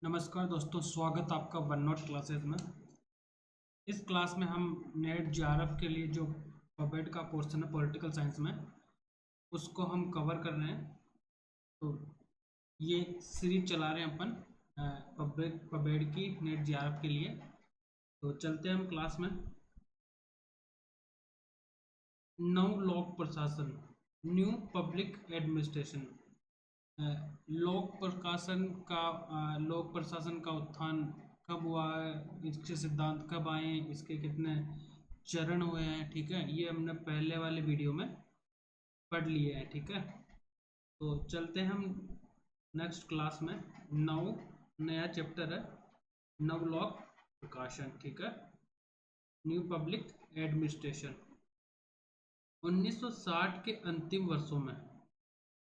नमस्कार दोस्तों, स्वागत आपका वन नोट क्लासेस में। इस क्लास में हम नेट जेआरएफ के लिए जो पबेड का पोर्शन है पॉलिटिकल साइंस में, उसको हम कवर कर रहे हैं। तो ये सीरीज चला रहे हैं अपन पबेड की नेट जेआरएफ के लिए। तो चलते हैं हम क्लास में। नव लोक प्रशासन, न्यू पब्लिक एडमिनिस्ट्रेशन। लोक प्रशासन का उत्थान कब हुआ है, इसके सिद्धांत कब आए हैं, इसके कितने चरण हुए हैं। ठीक है, ये हमने पहले वाले वीडियो में पढ़ लिए हैं। ठीक है, तो चलते हैं हम नेक्स्ट क्लास में। नौ नया चैप्टर है, नवलोक प्रकाशन। ठीक है, न्यू पब्लिक एडमिनिस्ट्रेशन। 1960 के अंतिम वर्षों में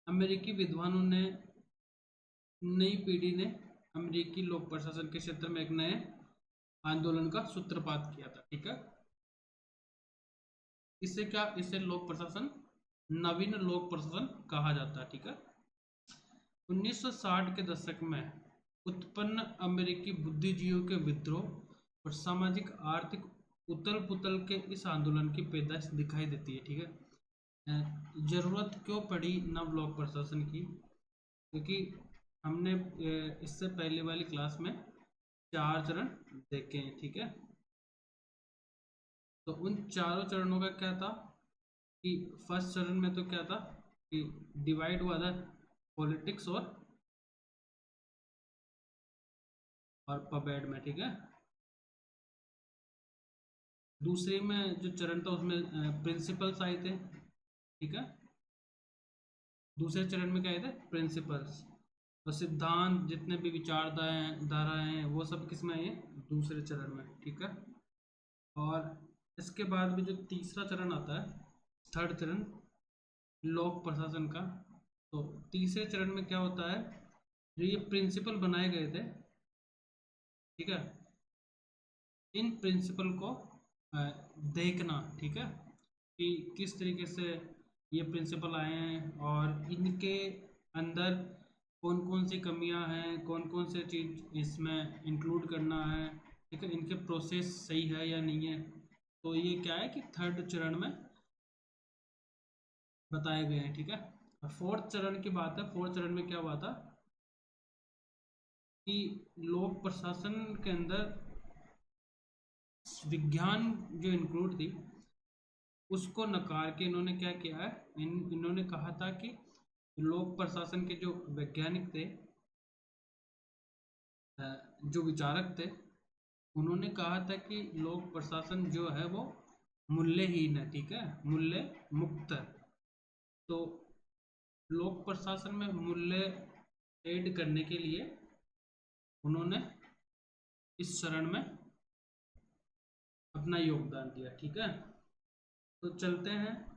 अमेरिकी विद्वानों ने, नई पीढ़ी ने अमेरिकी लोक प्रशासन के क्षेत्र में एक नए आंदोलन का सूत्रपात किया था। ठीक है, इसे लोक प्रशासन, नवीन लोक प्रशासन कहा जाता है। ठीक है, 1960 के दशक में उत्पन्न अमेरिकी बुद्धिजीवियों के विद्रोह और सामाजिक आर्थिक उथल पुथल के इस आंदोलन की पैदाइश दिखाई देती है। ठीक है, जरूरत क्यों पड़ी नव लोक प्रशासन की, क्योंकि हमने इससे पहले वाली क्लास में 4 चरण देखे हैं। ठीक है, तो उन चारों चरणों का क्या था कि फर्स्ट चरण में तो क्या था कि डिवाइड हुआ था पॉलिटिक्स और पबेड में। ठीक है, दूसरे में जो चरण था उसमें प्रिंसिपल्स आए थे। ठीक है, दूसरे चरण में क्या आए थे, प्रिंसिपल्स। और सिद्धांत, जितने भी विचारधाराएं हैं, वो सब किस में आए हैं, दूसरे चरण में। ठीक है, और इसके बाद भी जो तीसरा चरण आता है, थर्ड चरण लोक प्रशासन का, तो तीसरे चरण में क्या होता है, जो ये प्रिंसिपल बनाए गए थे, ठीक है, इन प्रिंसिपल को देखना। ठीक है, कि किस तरीके से ये प्रिंसिपल आए हैं और इनके अंदर कौन कौन सी कमियां हैं, कौन कौन से चीज़ इसमें इंक्लूड करना है। ठीक है, इनके प्रोसेस सही है या नहीं है। तो ये क्या है कि थर्ड चरण में बताए गए हैं। ठीक है, फोर्थ चरण की बात है। फोर्थ चरण में क्या हुआ था कि लोक प्रशासन के अंदर विज्ञान जो इंक्लूड थी, उसको नकार के इन्होंने क्या किया है, इन्होंने कहा था कि लोक प्रशासन के जो वैज्ञानिक थे, जो विचारक थे, उन्होंने कहा था कि लोक प्रशासन जो है वो मूल्यहीन है। ठीक है, मूल्य मुक्त है। तो लोक प्रशासन में मूल्य ऐड करने के लिए उन्होंने इस चरण में अपना योगदान दिया। ठीक है, तो चलते हैं।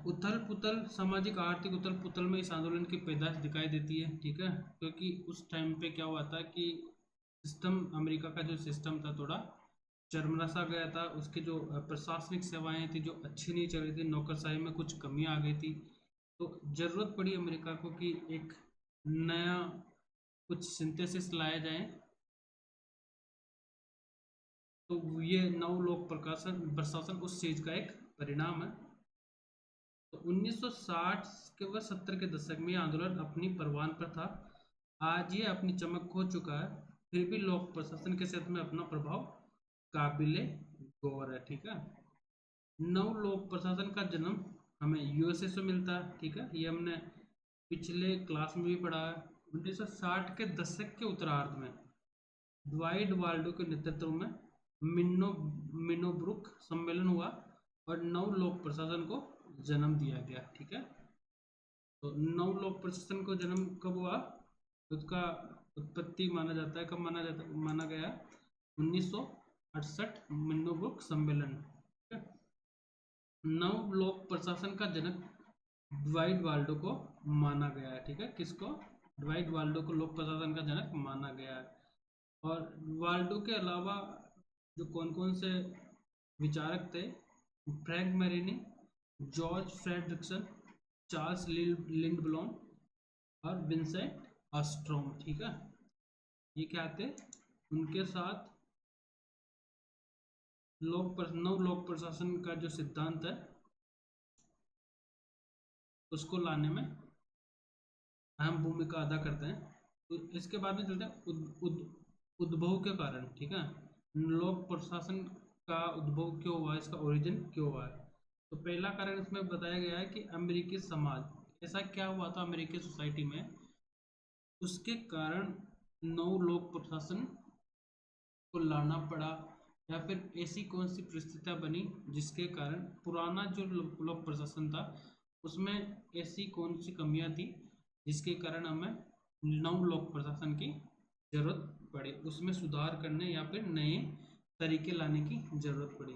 उथल पुथल, सामाजिक आर्थिक उथल पुथल में इस आंदोलन की पैदाइश दिखाई देती है। ठीक है, क्योंकि उस टाइम पे क्या हुआ था कि सिस्टम, अमेरिका का जो सिस्टम था थोड़ा चरमरा गया था। उसकी जो प्रशासनिक सेवाएं थी जो अच्छी नहीं चल रही थी, नौकरशाही में कुछ कमी आ गई थी। तो जरूरत पड़ी अमेरिका को कि एक नया कुछ सिंथेसिस लाया जाए। तो ये नव लोक प्रकाशन प्रशासन उस चीज का एक परिणाम है। तो 1960 के व 70 के दशक में ये आंदोलन अपनी परवान पर था। आज ये अपनी चमक खो चुका है, फिर भी लोक प्रशासन के क्षेत्र में अपना प्रभाव काबिले गौर है। ठीक है, नव लोक प्रशासन का जन्म हमें यूएसए से मिलता है। ठीक है, ये हमने पिछले क्लास में भी पढ़ा है। 1960 के दशक के उत्तरार्ध में ड्वाइट वाल्डो के नेतृत्व में मिन्नो मिनोब्रुक सम्मेलन हुआ और नव लोक प्रशासन को जन्म दिया गया। ठीक है, तो नव लोक प्रशासन को जन्म कब हुआ, उसका उत्पत्ति माना जाता है, कब माना गया, 1968 मिन्नोब्रुक सम्मेलन। ठीक है, नव लोक प्रशासन का जनक ड्वाइट वाल्डो को माना गया है। ठीक है, किसको, ड्वाइट वाल्डो को लोक प्रशासन का जनक माना गया है। और वाल्डो के अलावा जो कौन कौन से विचारक थे, फ्रैंक मेरिनी, जॉर्ज फ्रेडरिक्सन, चार्ल्स लिंडब्लॉम और विंसेंट ऑस्ट्रोम। ठीक है, ये क्या थे, उनके साथ नव लोक प्रशासन का जो सिद्धांत है उसको लाने में अहम भूमिका अदा करते हैं। तो इसके बाद में चलते हैं उद्भव के कारण। ठीक है, लोक प्रशासन का उद्भव क्यों हुआ, इसका ओरिजिन क्यों हुआ है। तो पहला कारण इसमें बताया गया है कि अमेरिकी समाज, ऐसा क्या हुआ था अमेरिकी सोसाइटी में, उसके कारण नव लोक प्रशासन को लाना पड़ा, या फिर ऐसी कौन सी परिस्थितियां बनी जिसके कारण पुराना जो लोक प्रशासन था उसमें ऐसी कौन सी कमियां थी जिसके कारण हमें नव लोक प्रशासन की जरूरत पड़ी, उसमें सुधार करने या फिर नए तरीके लाने की जरूरत पड़ी।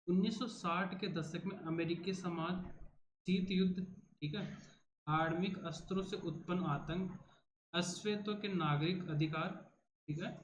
1960 के दशक में अमेरिकी समाज, शीत युद्ध, ठीक है, आणविक अस्त्रों से उत्पन्न आतंक, अश्वेतों के नागरिक अधिकार, ठीक है,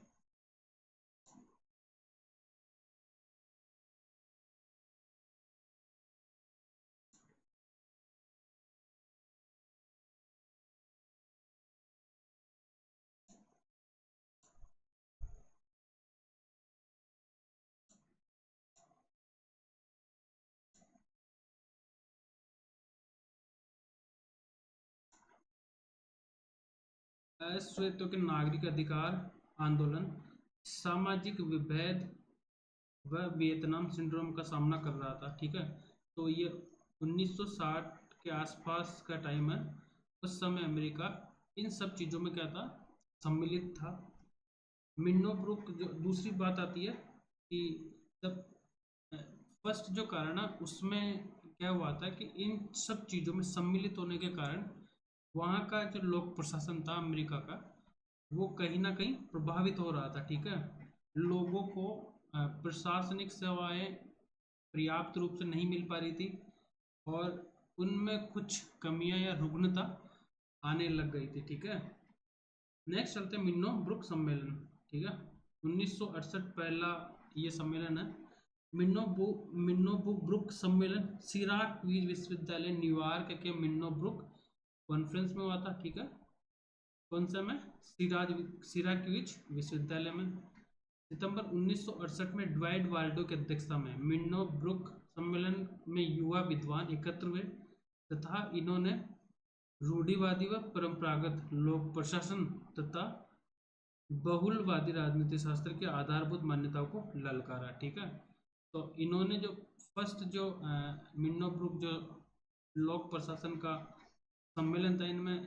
अश्वेतों के नागरिक अधिकार आंदोलन, सामाजिक विभेद वह वियतनाम सिंड्रोम का सामना कर रहा था। ठीक है, तो ये 1960 के आसपास का टाइम है। उस समय अमेरिका इन सब चीज़ों में क्या था, सम्मिलित था। मिन्नो ब्रुक, जो दूसरी बात आती है कि जब फर्स्ट जो कारण है उसमें क्या हुआ था कि इन सब चीज़ों में सम्मिलित होने के कारण वहाँ का जो लोक प्रशासन था अमेरिका का, वो कहीं ना कहीं प्रभावित हो रहा था। ठीक है, लोगों को प्रशासनिक सेवाएं पर्याप्त रूप से नहीं मिल पा रही थी और उनमें कुछ कमियां या रुग्णता आने लग गई थी। ठीक है, नेक्स्ट चलते हैं मिन्नो ब्रुक सम्मेलन। ठीक है, 1968 पहला ये सम्मेलन है। मिन्नो ब्रुक सम्मेलन सिराक्यूज विश्वविद्यालय न्यूयॉर्क के मिन्नो ब्रुक कॉन्फ्रेंस में हुआ था। ठीक है, कौन सा में, सिराक्यूज विश्वविद्यालय में। सितंबर 1968 में ड्वाइट वाल्डो की अध्यक्षता में मिन्नो ब्रुक सम्मेलन में युवा विद्वान एकत्र हुए तथा इन्होंने रूढ़िवादी व परंपरागत लोक प्रशासन तथा बहुलवादी राजनीति शास्त्र की आधारभूत मान्यताओं को ललकारा। ठीक है, तो इन्होंने जो फर्स्ट जो मिन्नो ब्रुक जो लोक प्रशासन का सम्मेलन था, इनमें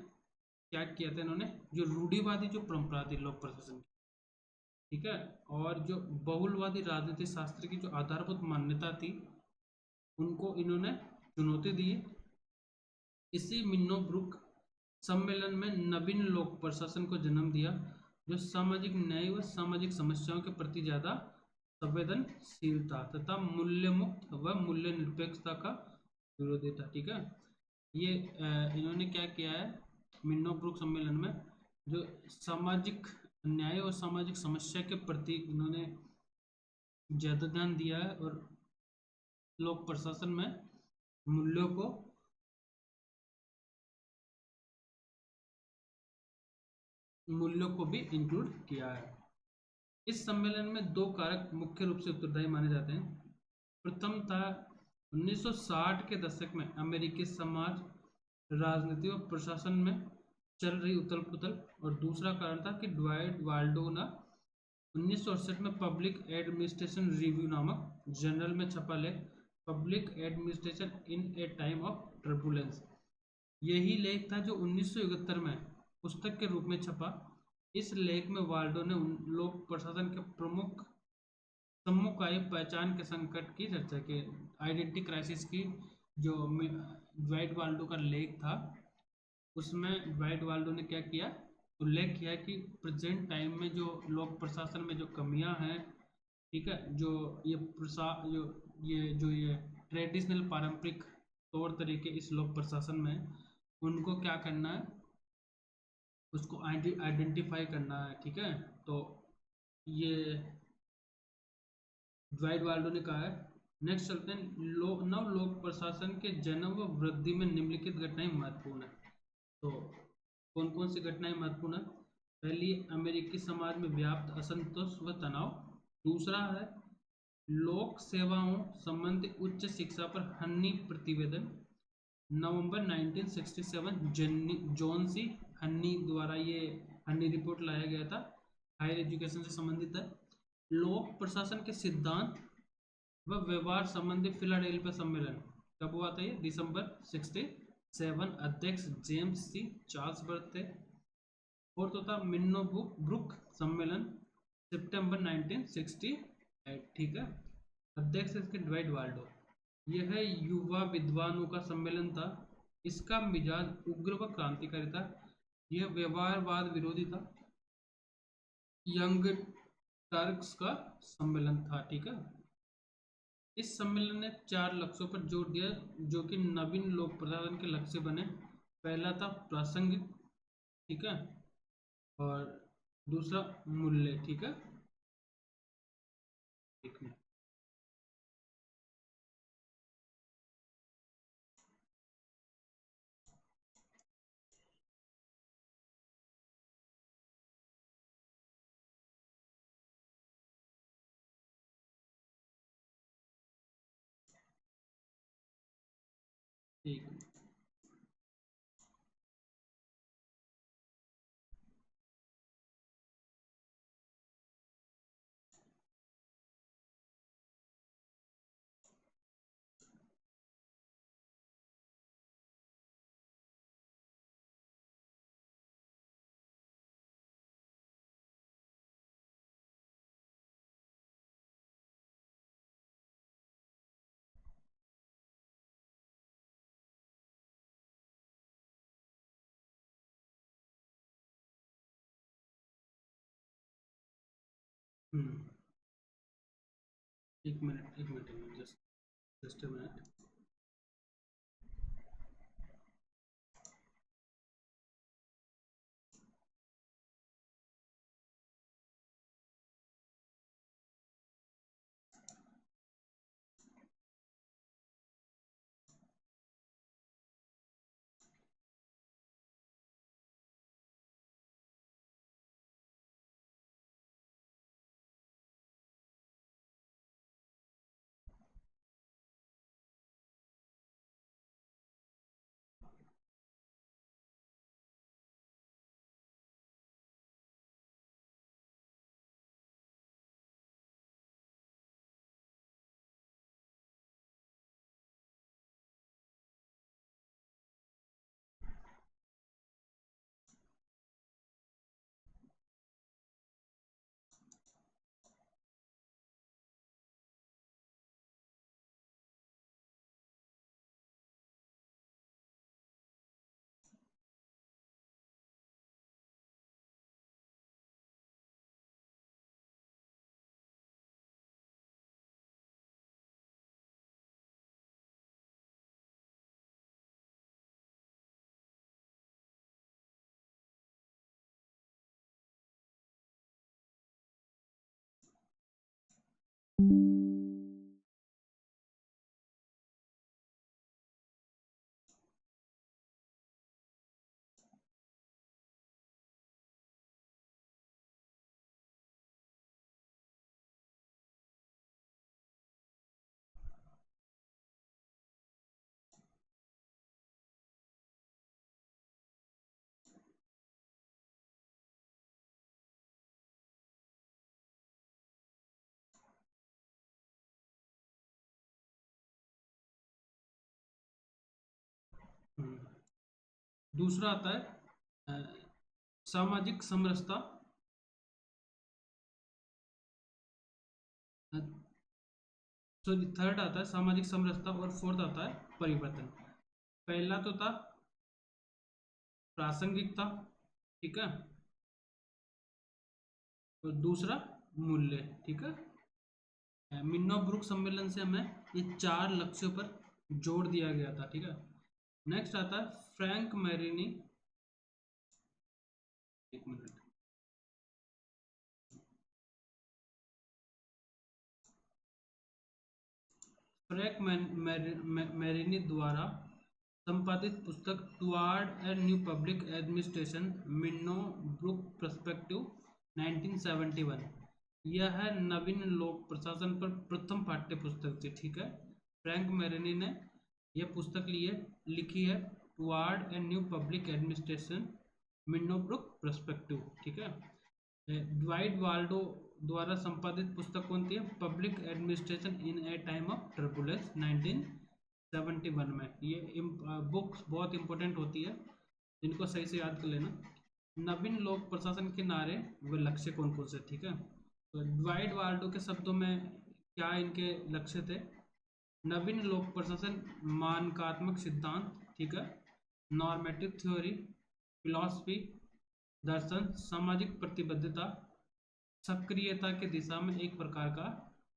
क्या किया था, इन्होंने जो रूढ़िवादी जो परंपरा थी लोक प्रशासन की, ठीक है, और जो बहुलवादी राजनीति शास्त्र की जो आधारभूत मान्यता थी उनको इन्होंने चुनौती दी। इसी मिन्नो ब्रुक सम्मेलन में नवीन लोक प्रशासन को जन्म दिया जो सामाजिक न्याय व सामाजिक समस्याओं के प्रति ज्यादा संवेदनशीलता तथा मूल्य मुक्त व मूल्य निरपेक्षता का विरोधी था। ठीक है, ये इन्होंने क्या किया है मिन्नो ब्रुक सम्मेलन में, जो सामाजिक न्याय और सामाजिक समस्या के प्रति इन्होंने ज्यादा ध्यान दिया है और लोक प्रशासन में मूल्यों को भी इंक्लूड किया है। इस सम्मेलन में दो कारक मुख्य रूप से उत्तरदायी माने जाते हैं। प्रथम था 1960 के दशक में अमेरिकी समाज, राजनीति और प्रशासन में चल रही उथल पुथल, और दूसरा कारण था कि ड्वाइट वाल्डो ने 1968 में पब्लिक एडमिनिस्ट्रेशन रिव्यू नामक जर्नल में छपा लेख public administration in A time of turbulence, यही लेख था जो 1971 में पुस्तक के रूप में छपा। इस लेख में वाल्डो ने लोक प्रशासन के प्रमुख सम्मुख आए पहचान के संकट की चर्चा की, आइडेंटिटी क्राइसिस की। जो ड्वाइट वाल्डो का लेख था उसमें ड्वाइट वाल्डो ने क्या किया, उल्लेख किया कि प्रेजेंट टाइम में जो लोक प्रशासन में जो कमियां हैं, ठीक है, जो ये ये ट्रेडिशनल पारंपरिक तौर तरीके इस लोक प्रशासन में, उनको क्या करना है, उसको आइडेंटिफाई करना है। ठीक है, तो ये ड्वाइट वाल्डो ने कहा है। नेक्स्ट चलते हैं नव लोक प्रशासन के जन्म व वृद्धि में निम्नलिखित घटनाएं महत्वपूर्ण है। तो कौन कौन सी घटनाएं महत्वपूर्ण है, पहली अमेरिकी समाज में व्याप्त असंतोष व तनाव। दूसरा है लोक सेवाओं संबंधी उच्च शिक्षा पर हन्नी प्रतिवेदन, नवंबर 1967 जॉन सी हन्नी द्वारा ये हन्नी रिपोर्ट लाया गया था, हायर एजुकेशन से संबंधित है। लोक प्रशासन के सिद्धांत व व्यवहार संबंधी फिलाडेल्फिया सम्मेलन, कब हुआ था ये? दिसंबर 67, अध्यक्ष जेम्स सी चार्ल्स बर्थ थे। और तो था मिन्नो ब्रुक सम्मेलन, सितंबर 1968, ठीक है, अध्यक्ष इसके ड्वाइट वाल्डो। यह युवा विद्वानों का सम्मेलन था, इसका मिजाज उग्र व क्रांतिकारी था, यह व्यवहारवाद विरोधी था। यंग टर्क्स का सम्मेलन था, ठीक है। इस सम्मेलन ने 4 लक्ष्यों पर जोर दिया जो कि नवीन लोक प्रशासन के लक्ष्य बने। पहला था प्रासंगिक, ठीक है, और दूसरा मूल्य, ठीक है। एक मिनट, एक मिनट। हम्म, एक मिनट, जस्ट अ मिनट। हम्म, दूसरा आता है सामाजिक समरसता, सॉरी थर्ड आता है सामाजिक समरसता, और फोर्थ आता है परिवर्तन। पहला तो था प्रासंगिकता, ठीक है, और दूसरा मूल्य, ठीक है। मिन्नो ब्रुक सम्मेलन से हमें ये 4 लक्ष्यों पर जोर दिया गया था, ठीक है। नेक्स्ट आता है फ्रैंक मैरिनी, एक मिनट, फ्रैंक मैरिनी द्वारा संपादित पुस्तक toward a new public administration Minnowbrook perspective 1971। यह है नवीन लोक प्रशासन पर प्रथम पाठ्य पुस्तक थी। ठीक है, फ्रैंक मेरेनी ने यह पुस्तक लिखी है, toward a new public administration Minnowbrook perspective. ठीक है, ड्वाइट वाल्डो द्वारा संपादित पुस्तक कौन सी है? Public administration in A time of turbulence 1971 में। ये बुक्स बहुत इंपॉर्टेंट होती है, इनको सही से याद कर लेना। नवीन लोक प्रशासन के नारे व लक्ष्य कौन कौन से? ठीक है, तो ड्वाइट वाल्डो के शब्दों में क्या इनके लक्ष्य थे? नवीन लोक प्रशासन मानकात्मक सिद्धांत, ठीक है, नॉर्मेटिव थ्योरी, फिलॉसफी, दर्शन, सामाजिक प्रतिबद्धता, सक्रियता की दिशा में एक प्रकार का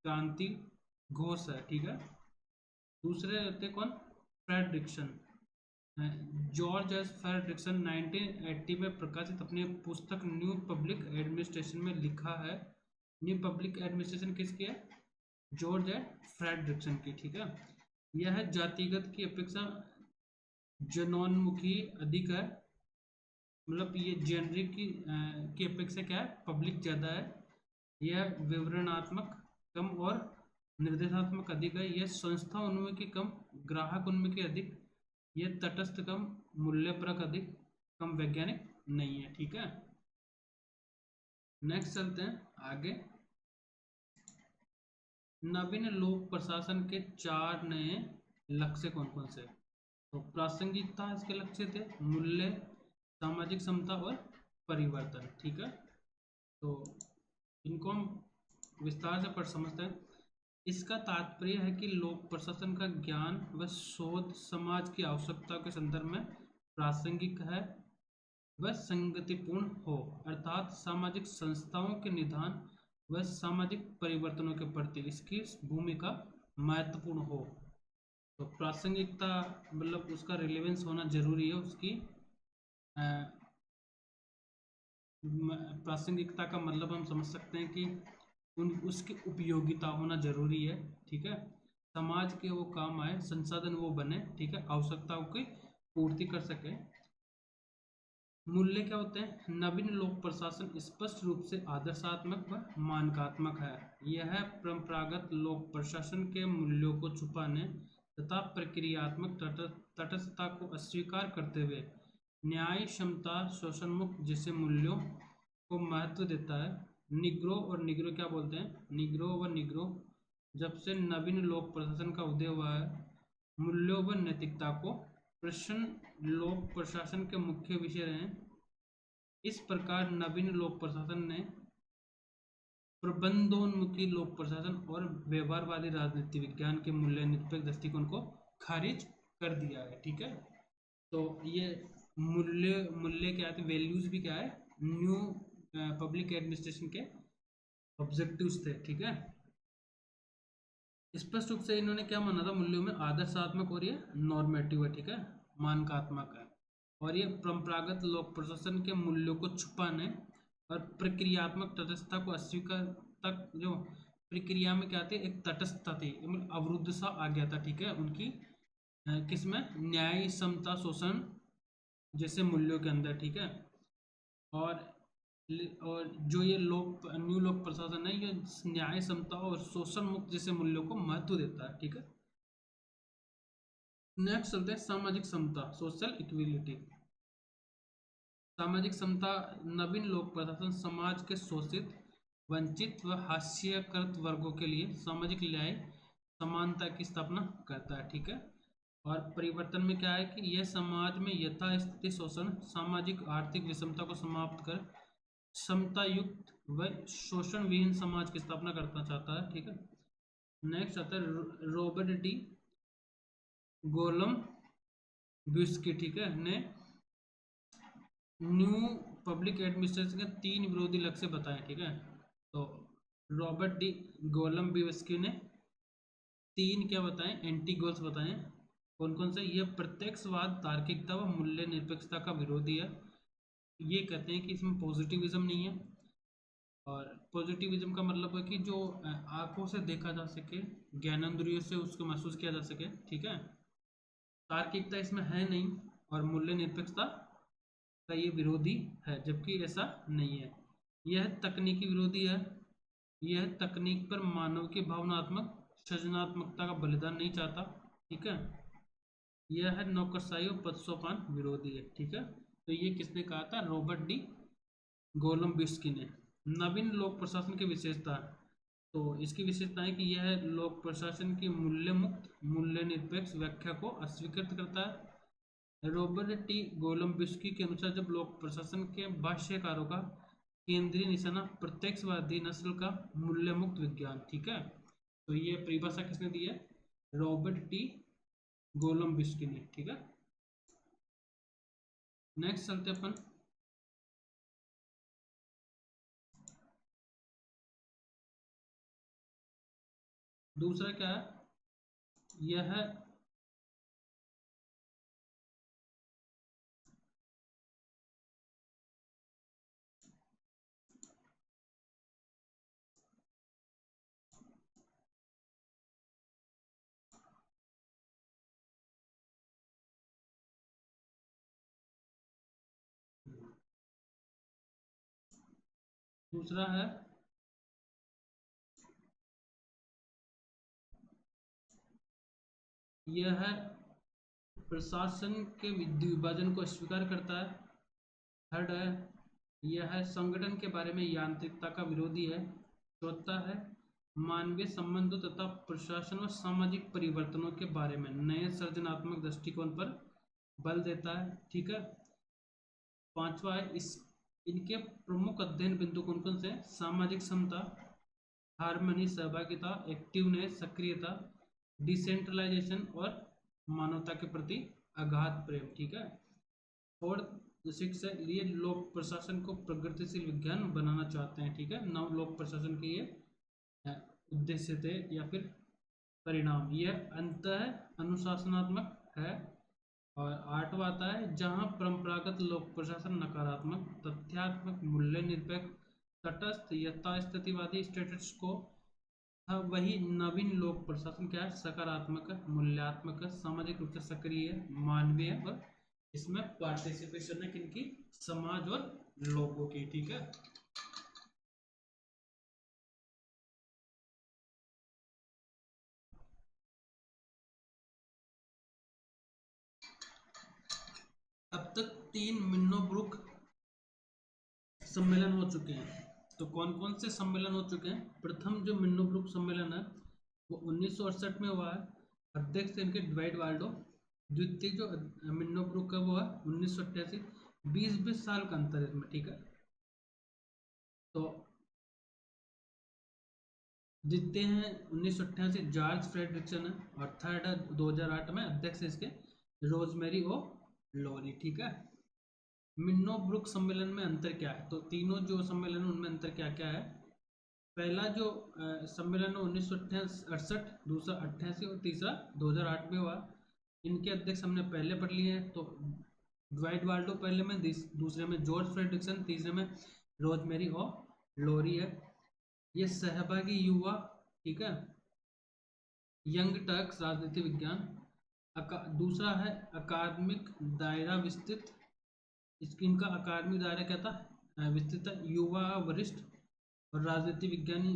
क्रांति घोष है। ठीक है, दूसरे होते कौन? फ्रेडरिक्सन, जॉर्ज एस फ्रेडरिक्सन 1980 में प्रकाशित अपनी पुस्तक न्यू पब्लिक एडमिनिस्ट्रेशन में लिखा है। न्यू पब्लिक एडमिनिस्ट्रेशन किसकी है? जॉर्ज एस फ्रेडरिक्सन की। ठीक है, यह जातिगत की अपेक्षा जनोन्मुखी अधिक है, मतलब ये जेनरिक की अपेक्षा क्या है? पब्लिक ज़्यादा है। यह विवरणात्मक कम और निर्देशात्मक अधिक है। यह संस्था उन्मुखी कम, ग्राहक उन्मुखी अधिक। यह तटस्थ कम, मूल्यपरक अधिक, कम वैज्ञानिक नहीं है। ठीक है, नेक्स्ट चलते हैं आगे। नवीन लोक प्रशासन के 4 नए लक्ष्य कौन कौन से? तो प्रासंगिकता इसके लक्ष्य थे, मूल्य, सामाजिक समता और परिवर्तन। ठीक है, तो इनको हम विस्तार से पढ़ समझते हैं। इसका तात्पर्य है कि लोक प्रशासन का ज्ञान व शोध समाज की आवश्यकता के संदर्भ में प्रासंगिक है व संगतिपूर्ण हो, अर्थात सामाजिक संस्थाओं के निदान व सामाजिक परिवर्तनों के प्रति इसकी भूमिका महत्वपूर्ण हो। तो प्रासंगिकता मतलब उसका रिलेवेंस होना जरूरी है, उसकी प्रासंगिकता का मतलब हम समझ सकते हैं कि उसकी उपयोगिता होना जरूरी है। ठीक है, समाज के वो काम आए, संसाधन वो बने, ठीक है, आवश्यकताओं की पूर्ति कर सके। मूल्य क्या होते हैं? नवीन लोक प्रशासन स्पष्ट रूप से आदर्शात्मक व मानकात्मक है। यह परंपरागत लोक प्रशासन के मूल्यों को छुपाने तथा प्रक्रियात्मक तटस्थता को अस्वीकार करते हुए न्याय, क्षमता, शोषण मुक्त जैसे मूल्यों को महत्व देता है। निग्रो और निग्रो क्या बोलते हैं? निग्रो व निग्रो जब से नवीन लोक प्रशासन का उदय हुआ है, मूल्यों व नैतिकता को प्रश्न लोक प्रशासन के मुख्य विषय रहे। इस प्रकार नवीन लोक प्रशासन ने प्रबंधोन्मुखी लोक प्रशासन और व्यवहारवादी राजनीति विज्ञान के मूल्य निरपेक्ष दृष्टिकोण को खारिज कर दिया है। ठीक है, तो ये मूल्य मूल्य क्या है? वैल्यूज भी क्या है? न्यू पब्लिक एडमिनिस्ट्रेशन के ऑब्जेक्टिव्स थे। ठीक है, स्पष्ट रूप से इन्होंने क्या माना था? मूल्यों में आदर्शात्मक और ये नॉर्मेटिव है। ठीक है, मानकात्मक है, और ये परंपरागत लोक प्रशासन के मूल्यों को छुपाने और प्रक्रियात्मक तटस्थता को अस्वीकार तक, जो प्रक्रिया में क्या थी? एक तटस्थता थी, अवरुद्ध सा आ गया था। ठीक है, उनकी किसमें? न्याय, समता, शोषण जैसे मूल्यों के अंदर। ठीक है, और जो ये न्यू लोक प्रशासन है, ये न्याय, समता और शोषण मुक्त जैसे मूल्यों को महत्व देता है। ठीक है, नेक्स्ट चलते हैं सामाजिक समता, सोशल इक्विलिटी। सामाजिक समता नवीन लोक प्रशासन समाज के शोषित, वंचित व हास्यकृत वर्गों के लिए सामाजिक न्याय, समानता की स्थापना करता है। ठीक है, और परिवर्तन में क्या है कि यह समाज में यथास्थिति शोषण, सामाजिक आर्थिक विषमता को समाप्त कर समता युक्त व शोषण विहीन समाज की स्थापना करना चाहता है। ठीक है, नेक्स्ट आता है रॉबर्ट डी गोलम ब्यूस्की, ठीक है, ने न्यू पब्लिक एडमिनिस्ट्रेशन के 3 विरोधी लक्ष्य बताए। ठीक है, तो रॉबर्ट डी गोलम ब्यूस्की ने 3 क्या बताएं? एंटी गोल्स बताएं। कौन कौन से? ये प्रत्यक्षवाद, तार्किकता व मूल्य निरपेक्षता का विरोधी है। ये कहते हैं कि इसमें पॉजिटिविज्म नहीं है, और पॉजिटिविज्म का मतलब है कि जो आंखों से देखा जा सके, ज्ञानेंद्रियों से उसको महसूस किया जा सके। ठीक है, तार्किकता इसमें है नहीं, और मूल्य निरपेक्षता का ये विरोधी है, जबकि ऐसा नहीं है। यह तकनीकी विरोधी है। यह तकनीक पर मानव की भावनात्मक सृजनात्मकता का बलिदान नहीं चाहता। ठीक है। यह है नौकरशाही और पदसोपान विरोधी है। ठीक है। तो ये किसने कहा था? रॉबर्ट डी गोलम्बिस्की ने। नवीन लोक प्रशासन की विशेषता। तो इसकी विशेषता है कि यह लोक प्रशासन की मूल्य मुक्त मूल्य निरपेक्ष व्याख्या को अस्वीकृत करता है। रॉबर्ट टी गोलम्बिस्की के अनुसार जब लोक प्रशासन के भाष्यकारों का केंद्रीय निशाना प्रत्यक्षवादी नस्ल का मूल्य मुक्त विज्ञान। ठीक है। तो ये परिभाषा किसने दी है? रॉबर्ट टी गोलम्बिस्की ने। ठीक है। नेक्स्ट चलते अपन दूसरा क्या है? यह है दूसरा है यह है प्रशासन के विभाजन को स्वीकार करता है। थर्ड है यह है संगठन के बारे में यांत्रिकता का विरोधी है। चौथा है मानवीय संबंधों तथा प्रशासन व सामाजिक परिवर्तनों के बारे में नए सृजनात्मक दृष्टिकोण पर बल देता है। ठीक है। पांचवा है इस इनके प्रमुख अध्ययन बिंदु कौन कौन से? सामाजिक समता, हार्मनी, सहभागिता, एक्टिवनेस, सक्रियता, डिसेंट्रलाइजेशन और मानवता के प्रति अगाध प्रेम। ठीक है। और सिक्स है ये लोक प्रशासन को प्रगतिशील विज्ञान बनाना चाहते हैं। ठीक है। नव लोक प्रशासन के ये उद्देश्य थे या फिर परिणाम। यह अंत अनुशासनात्मक है। और आठवां आता है जहां परंपरागत लोक प्रशासन नकारात्मक, तथ्यात्मक, मूल्य निरपेक्ष, तटस्थ, यथास्थितिवादी स्टेटस को था, वही नवीन लोक प्रशासन क्या है? सकारात्मक, मूल्यात्मक, सामाजिक रूप से सक्रिय, मानवीय और इसमें पार्टिसिपेशन है किनकी? समाज और लोगों की। ठीक है। अब तक 3 मिन्नोब्रुक सम्मेलन हो चुके हैं। तो कौन कौन से सम्मेलन हो चुके हैं? प्रथम जो मिन्नोब्रुक सम्मेलन है वो 1968 में हुआ है। अध्यक्ष इनके ड्वाइट वाल्डो। द्वितीय जो मिन्नोब्रुक है वो है 1988। 20 साल का अंतर है इसमें। ठीक है। तो द्वितीय हैं 1988 जॉर्ज फ्रेडरिक्सन है, और थर्ड है 2008 में अध्यक्ष इसके रोजमेरी ओ लोरी। ठीक है। मिन्नोब्रुक सम्मेलन में अंतर क्या है? तो तीनों जो सम्मेलन है उनमें अंतर क्या क्या है? पहला जो सम्मेलन है 1968, दूसरा 88 और तीसरा 2008 में हुआ। इनके अध्यक्ष हमने पहले पढ़ लिए हैं। तो ड्वाइट वाल्डो पहले में, दूसरे में जॉर्ज फ्रेडरिक्सन, तीसरे में रोजमेरी और लोरी है। ये सहभागी युवा। ठीक है। यंग टर्क्स राजनीति विज्ञान। दूसरा है अकादमिक दायरा विस्तृत। इसकी इनका अकादमिक दायरा क्या था? विस्तृत है। युवा, वरिष्ठ और राजनीति विज्ञानी,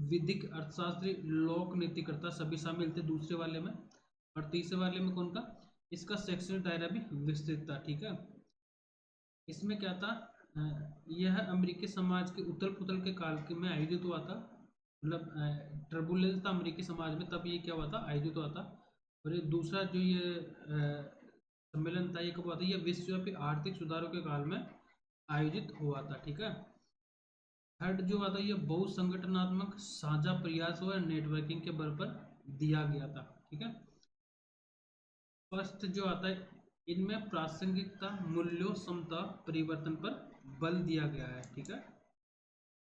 विधिक, अर्थशास्त्री, लोक नीतिकर्ता सभी शामिल थे दूसरे वाले में। और तीसरे वाले में कौन था? इसका शैक्षणिक दायरा भी विस्तृत था। ठीक है। इसमें क्या था? यह अमेरिकी समाज के उथल पुथल के काल के में आयोजित हुआ था। मतलब टर्बुलेंस था अमेरिकी समाज में, तब ये क्या हुआ था? आयोजित हुआ था। और ये दूसरा जो ये सम्मेलन था ये कब हुआ था? ये विश्वव्यापी आर्थिक सुधारों के काल में आयोजित हुआ था। ठीक है। थर्ड जो आता है ये बहुसंगठनात्मक साझा प्रयास और नेटवर्किंग के बल पर दिया गया था। ठीक है। फर्स्ट जो आता है इनमें प्रासंगिकता, मूल्यों, समता, परिवर्तन पर बल दिया गया है। ठीक है।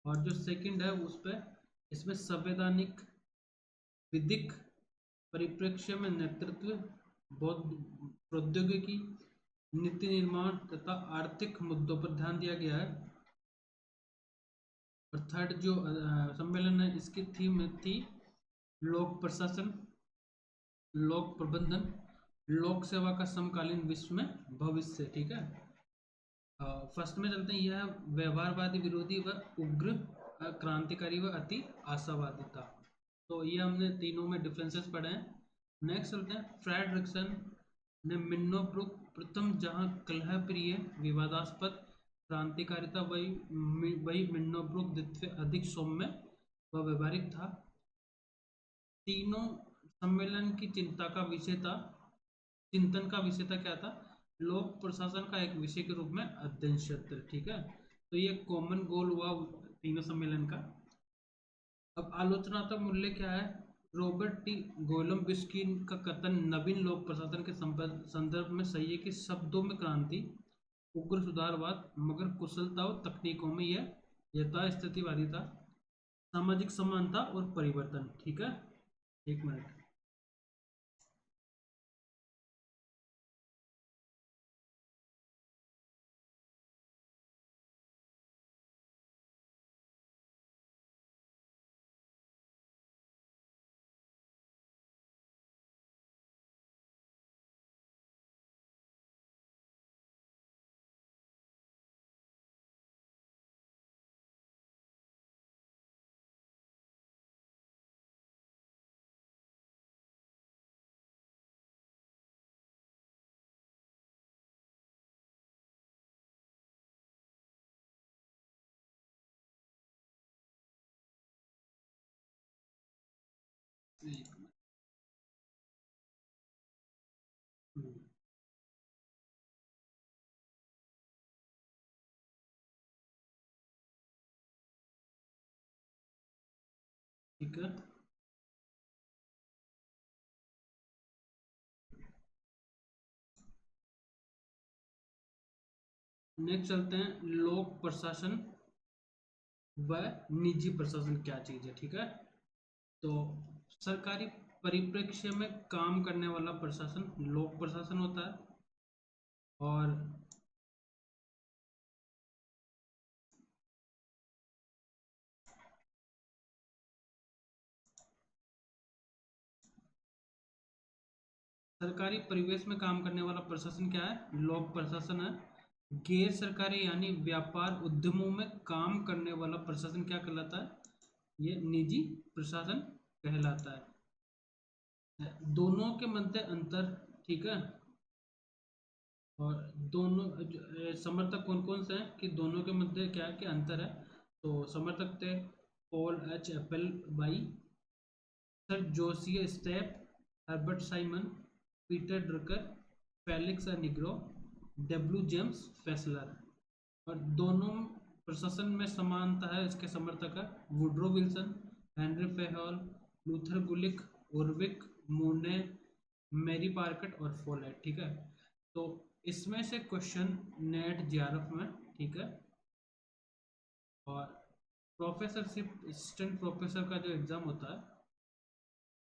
और जो सेकंड है उस पर इसमें संवैधानिक, विधिक परिप्रेक्ष्य में नेतृत्व, बौद्ध प्रौद्योगिकी, नीति निर्माण तथा आर्थिक मुद्दों पर ध्यान दिया गया है। और थर्ड जो सम्मेलन है इसकी थीम थी लोक प्रशासन, लोक प्रबंधन लोक सेवा का समकालीन विश्व में भविष्य, ठीक है। फर्स्ट में चलते हैं, यह व्यवहारवादी, विरोधी व उग्र, क्रांतिकारी व अति आशावादी था। तो ये हमने तीनों में डिफरेंसेस पढ़े हैं। नेक्स्ट चलते हैं, फ्रेडरिक्सन ने मिन्नोब्रुक प्रथम, जहाँ कलह प्रिय, विवादास्पद, क्रांतिकारिता, वही मिन्नोब्रुक द्वितीय अधिक सौम्य व व्यवहारिक था। तीनों सम्मेलन की चिंतन का विषय था क्या था, लोक प्रशासन का एक विषय के रूप में अध्ययन क्षेत्र, ठीक है। तो ये कॉमन गोल हुआ तीनों सम्मेलन का। अब आलोचनात्मक मूल्य क्या है, रॉबर्ट टी गोलम्बिस्की का कथन नवीन लोक प्रशासन के संदर्भ में सही है कि शब्दों में क्रांति, उग्र सुधारवाद, मगर कुशलता और तकनीकों में यह यथास्थितिवादी था, सामाजिक समानता और परिवर्तन, ठीक है। एक मिनट। ठीक है। नेक्स्ट चलते हैं, लोक प्रशासन व निजी प्रशासन क्या चीज है, ठीक है। तो सरकारी परिप्रेक्ष्य में काम करने वाला प्रशासन लोक प्रशासन होता है, और सरकारी परिवेश में काम करने वाला प्रशासन क्या है, लोक प्रशासन है। गैर सरकारी यानी व्यापार उद्यमों में काम करने वाला प्रशासन क्या कहलाता है, ये निजी प्रशासन कहलाता है। दोनों के मध्य अंतर, ठीक है। और दोनों समर्थक कौन कौन से हैं, कि दोनों के मध्य क्या है कि अंतर है। तो समर्थक थे Paul H Appleby, sir Josiah Stamp, Herbert Simon, Peter Drucker, Felix Nigro, W James Fesler. और दोनों प्रशासन में समानता है, इसके समर्थक है Woodrow Wilson, Henry Fayol, Luther Gulick, Urwick, Mooney, Mary Parker और फोलेट, ठीक है। तो इसमें से क्वेश्चन नेट जेआरएफ में, ठीक है। और प्रोफेसरशिप, असिस्टेंट प्रोफेसर का जो एग्ज़ाम होता है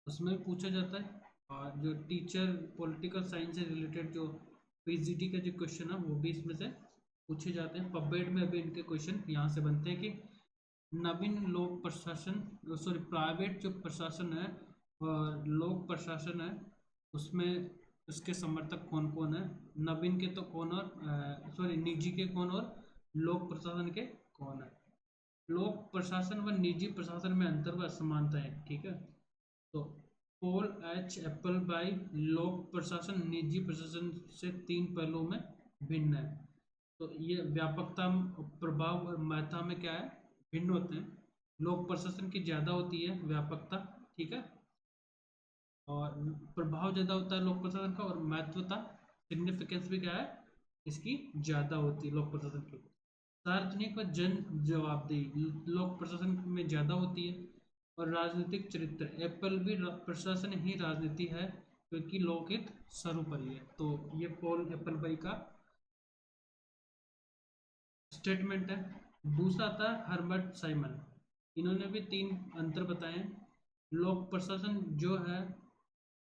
उसमें पूछा जाता है। और जो टीचर पॉलिटिकल साइंस से रिलेटेड जो पीजीटी का जो क्वेश्चन है वो भी इसमें से पूछे जाते हैं। पबमेड में अभी इनके क्वेश्चन यहाँ से बनते हैं कि नवीन लोक प्रशासन, सॉरी प्राइवेट जो प्रशासन है और लोक प्रशासन है उसमें उसके समर्थक कौन कौन है, नवीन के तो कौन, और सॉरी निजी के कौन, और लोक प्रशासन के कौन है। लोक प्रशासन व निजी प्रशासन में अंतर व असमानता है, ठीक है। तो पॉल एच एप्पल बाई, लोक प्रशासन निजी प्रशासन से तीन पहलुओं में भिन्न है। तो ये व्यापकता, प्रभाव और महत्ता में क्या है, भिन्न होते हैं। लोक प्रशासन की ज़्यादा होती है व्यापकता, ठीक है, और प्रभाव ज़्यादा होता है लोक प्रशासन का, और महत्वता, सिग्निफिकेंस भी क्या है इसकी ज़्यादा होती है लोक प्रशासन की। सार्वजनिक व जन जवाबदेही लोक प्रशासन में ज़्यादा होती है। और राजनीतिक चरित्र, एप्पल भी प्रशासन ही राजनीति है, क्योंकि लोकहित सर्वोपरि है। तो ये पॉल एप्पल भाई का स्टेटमेंट है। दूसरा था हर्बर्ट साइमन, इन्होंने भी तीन अंतर बताए हैं। लोक प्रशासन जो है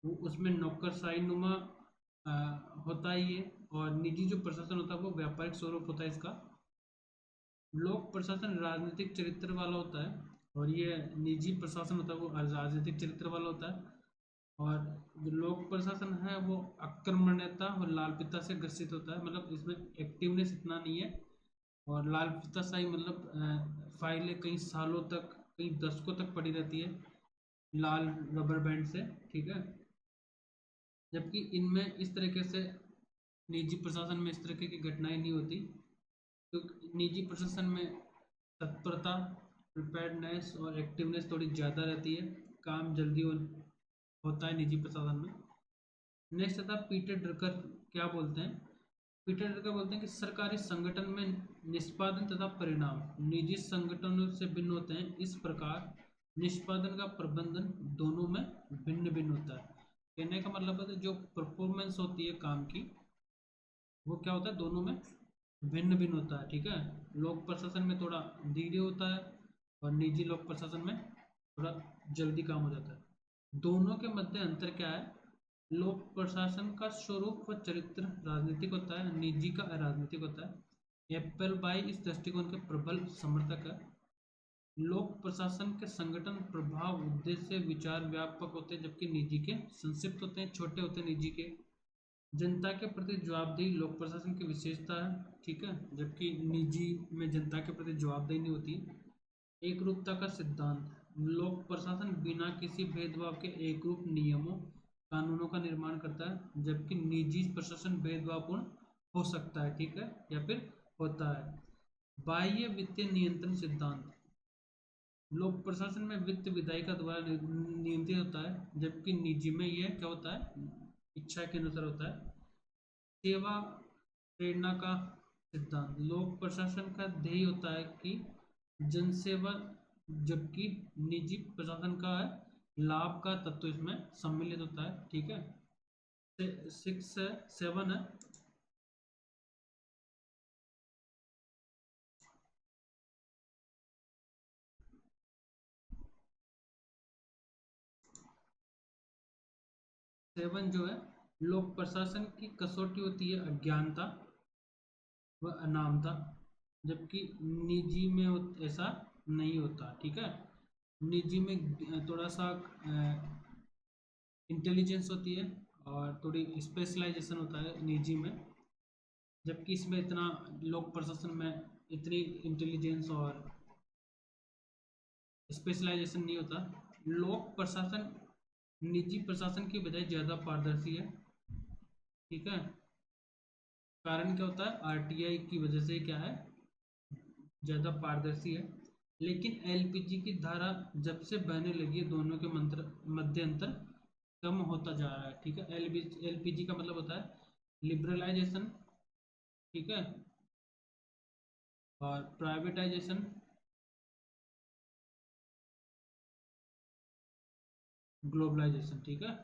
वो उसमें नौकरशाही नुमा होता ही है, और निजी जो प्रशासन होता है वो व्यापारिक स्वरूप होता है इसका। लोक प्रशासन राजनीतिक चरित्र वाला होता है, और ये निजी प्रशासन होता है वो राजनीतिक चरित्र वाला होता है। और जो लोक प्रशासन है वो आक्रमण्यता और लालपिता से ग्रसित होता है, मतलब इसमें एक्टिवनेस इतना नहीं है। और लालपिता शाही मतलब फाइलें कई सालों तक, कई दशकों तक पड़ी रहती है लाल रबर बैंड से, ठीक है। जबकि इनमें इस तरीके से निजी प्रशासन में इस तरीके की घटनाएं नहीं होती। तो निजी प्रशासन में तत्परता, प्रिपेयर्डनेस और एक्टिवनेस थोड़ी ज़्यादा रहती है, काम जल्दी होता है निजी प्रशासन में। नेक्स्ट आता पीटर ड्रकर क्या बोलते हैं। पीटर ड्रकर बोलते हैं कि सरकारी संगठन में निष्पादन तथा परिणाम निजी संगठनों से भिन्न होते हैं, इस प्रकार निष्पादन का प्रबंधन दोनों में भिन्न भिन्न होता है। कहने का मतलब है जो परफॉर्मेंस होती है काम की, वो क्या होता है दोनों में भिन्न भिन्न होता है, ठीक है। लोक प्रशासन में थोड़ा धीरे होता है और निजी लोक प्रशासन में थोड़ा जल्दी काम हो जाता है। दोनों के मध्य अंतर क्या है। लोक प्रशासन का स्वरूप व चरित्र राजनीतिक होता है, निजी का अराजनीतिक होता है। एप्पल बाई इस दृष्टिकोण के प्रबल समर्थक है। लोक प्रशासन के संगठन प्रभाव उद्देश्य विचार व्यापक होते हैं, जबकि निजी के संक्षिप्त होते हैं, छोटे होते हैं निजी के। जनता के प्रति जवाबदेही लोक प्रशासन की विशेषता है, ठीक है, जबकि निजी में जनता के प्रति जवाबदेही नहीं होती। एक रूपता का सिद्धांत लोक प्रशासन बिना किसी भेदभाव के एक रूप नियमों कानूनों का निर्माण करता है, जबकि निजी प्रशासन भेदभावपूर्ण हो सकता है, ठीक है, या फिर होता है। बाह्य वित्तीय नियंत्रण सिद्धांत लोक प्रशासन में वित्त विधायिका द्वारा नियंत्रित होता है, जबकि निजी में यह क्या होता है इच्छा के अनुसार होता है। सेवा प्रेरणा का सिद्धांत लोक प्रशासन का ध्येय होता है कि जनसेवा, जबकि निजी प्रशासन का है लाभ का तत्व इसमें सम्मिलित होता है, ठीक है। 6 7 है। 7 जो है लोक प्रशासन की कसौटी होती है अज्ञानता व अनामता, जबकि निजी में ऐसा नहीं होता, ठीक है। निजी में थोड़ा सा इंटेलिजेंस होती है और थोड़ी स्पेशलाइजेशन होता है निजी में, जबकि इसमें इतना लोक प्रशासन में इतनी इंटेलिजेंस और स्पेशलाइजेशन नहीं होता। लोक प्रशासन निजी प्रशासन की बजाय ज़्यादा पारदर्शी है, ठीक है। कारण क्या होता है आरटीआई की वजह से क्या है ज़्यादा पारदर्शी है। लेकिन एलपीजी की धारा जब से बहने लगी है दोनों के मध्य अंतर कम होता जा रहा है, ठीक है। एलपीजी का मतलब होता है लिबरलाइजेशन, ठीक है, और प्राइवेटाइजेशन, ग्लोबलाइजेशन, ठीक है।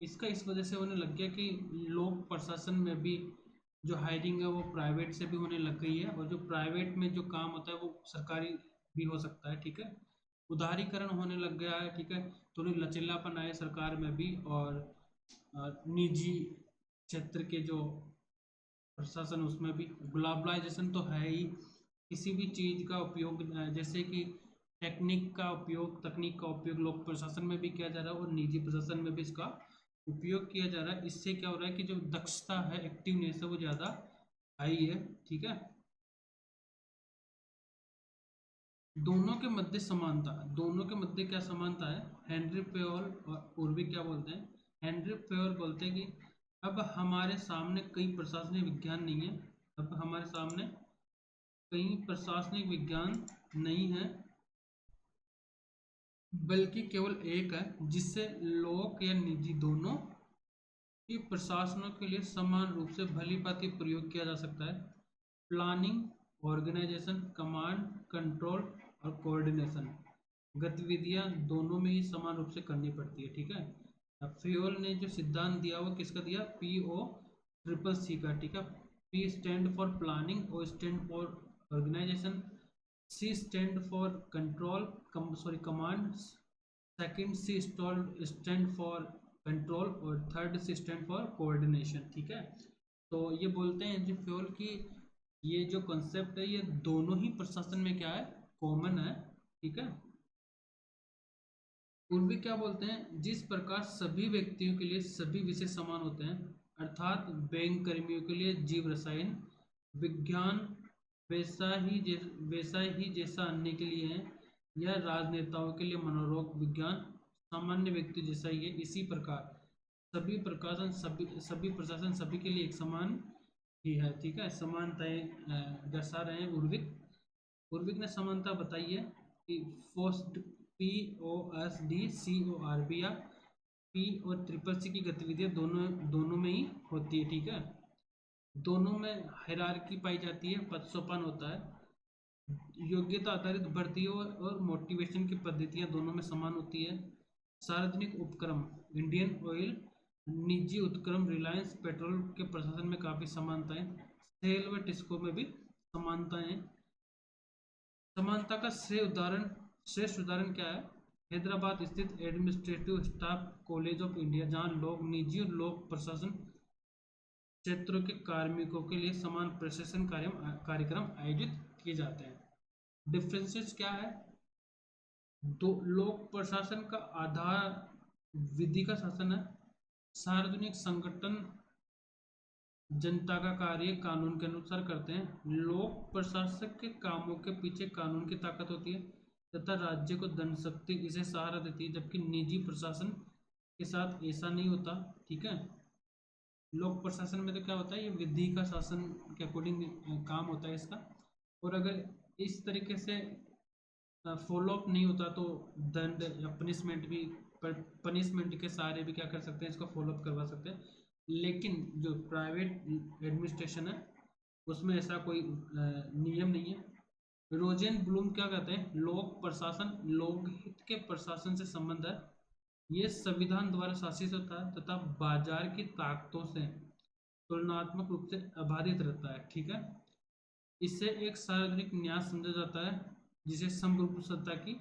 इसका इस वजह से होने लग गया कि लोक प्रशासन में भी जो हायरिंग है वो प्राइवेट से भी होने लग गई है, और जो प्राइवेट में जो काम होता है वो सरकारी भी हो सकता है, ठीक है। उदारीकरण होने लग गया है, ठीक है। थोड़ी लचीलापन आए सरकार में भी, और निजी क्षेत्र के जो प्रशासन उसमें भी ग्लोबलाइजेशन तो है ही। किसी भी चीज़ का उपयोग जैसे कि तकनीक का उपयोग लोक प्रशासन में भी किया जा रहा है और निजी प्रशासन में भी इसका उपयोग किया जा रहा है। इससे क्या हो रहा है कि जो दक्षता है, एक्टिवनेस है, वो ज़्यादा हाई है, ठीक है। दोनों के मध्य क्या समानता है। हेनरी पेयोल और उर्वी क्या बोलते हैं। हेनरी पेयोल बोलते हैं कि अब हमारे सामने कई प्रशासनिक विज्ञान नहीं है। अब हमारे सामने कई प्रशासनिक विज्ञान नहीं है, बल्कि केवल एक है जिससे लोक या निजी दोनों ही प्रशासनों के लिए समान रूप से भली भांति प्रयोग किया जा सकता है। प्लानिंग, ऑर्गेनाइजेशन, कमांड कंट्रोल और कोऑर्डिनेशन गतिविधियां दोनों में ही समान रूप से करनी पड़ती है, ठीक है। अब फ्योल ने जो सिद्धांत दिया वो किसका दिया, PO CCC का, ठीक है। P stand for planning, O stand for organisation, C stand for control command, second C stand for control और third C stand for coordination, ठीक है। तो ये बोलते हैं जो फ्योल की ये जो कॉन्सेप्ट है ये दोनों ही प्रशासन में क्या है कॉमन है, ठीक है। पूर्वी क्या बोलते हैं, जिस प्रकार सभी व्यक्तियों के लिए सभी विषय समान होते हैं, अर्थात बैंक कर्मियों के लिए जीव रसायन विज्ञान वैसा ही जैसा अन्य के लिए है, या राजनेताओं के लिए मनोरोग विज्ञान सामान्य व्यक्ति जैसा ही है, इसी प्रकार सभी प्रशासन सभी के लिए एक समान ही है। ठीक है, समानताएं दर्शा रहे हैं उर्विक। उर्विक ने समानता बताई है कि फोस्ट POSDCORB या P और ट्रिपल सी की गतिविधियां दोनों दोनों में ही होती है। ठीक है, दोनों में हायरार्की पाई जाती है, पदसोपान होता है, योग्यता आधारित भर्ती और मोटिवेशन की पद्धतियां दोनों में समान होती है। सार्वजनिक उपक्रम, इंडियन ऑयल, निजी उपक्रम, रिलायंस पेट्रोल के प्रशासन में काफी समानताएं, सेल व टिस्को में भी समानताएं। समानता का श्रेष्ठ उदाहरण क्या है? हैदराबाद स्थित administrative staff college of India, जहां लोग निजी और लोक प्रशासन क्षेत्रों के कार्मिकों के लिए समान प्रशिक्षण कार्यक्रम आयोजित किए जाते हैं। डिफरेंसेस क्या है? दो, लोक प्रशासन का आधार विधि का शासन है, सार्वजनिक संगठन जनता का कार्य कानून के अनुसार करते हैं, लोक प्रशासक के कामों के पीछे कानून की ताकत होती है तथा राज्य को दंड शक्ति इसे सहारा देती है, जबकि निजी प्रशासन के साथ ऐसा नहीं होता। ठीक है, लोक प्रशासन में तो क्या होता है, ये विधि का शासन के अकॉर्डिंग काम होता है इसका, और अगर इस तरीके से फॉलो अप नहीं होता तो दंड या पनिशमेंट भी, पनिशमेंट के सहारे भी क्या कर सकते हैं, इसको फॉलो अप करवा सकते हैं। लेकिन जो प्राइवेट एडमिनिस्ट्रेशन है उसमें ऐसा कोई नियम नहीं है। रोजेन ब्लूम क्या कहते हैं, लोक प्रशासन लोकहित के प्रशासन से संबंध है, ये संविधान द्वारा शासित होता है तथा बाजार की ताकतों से तुलनात्मक रूप से अबाधित रहता है। ठीक है, इससे एक सार्वजनिक न्यास समझा जाता है जिसे संप्रभु सत्ता की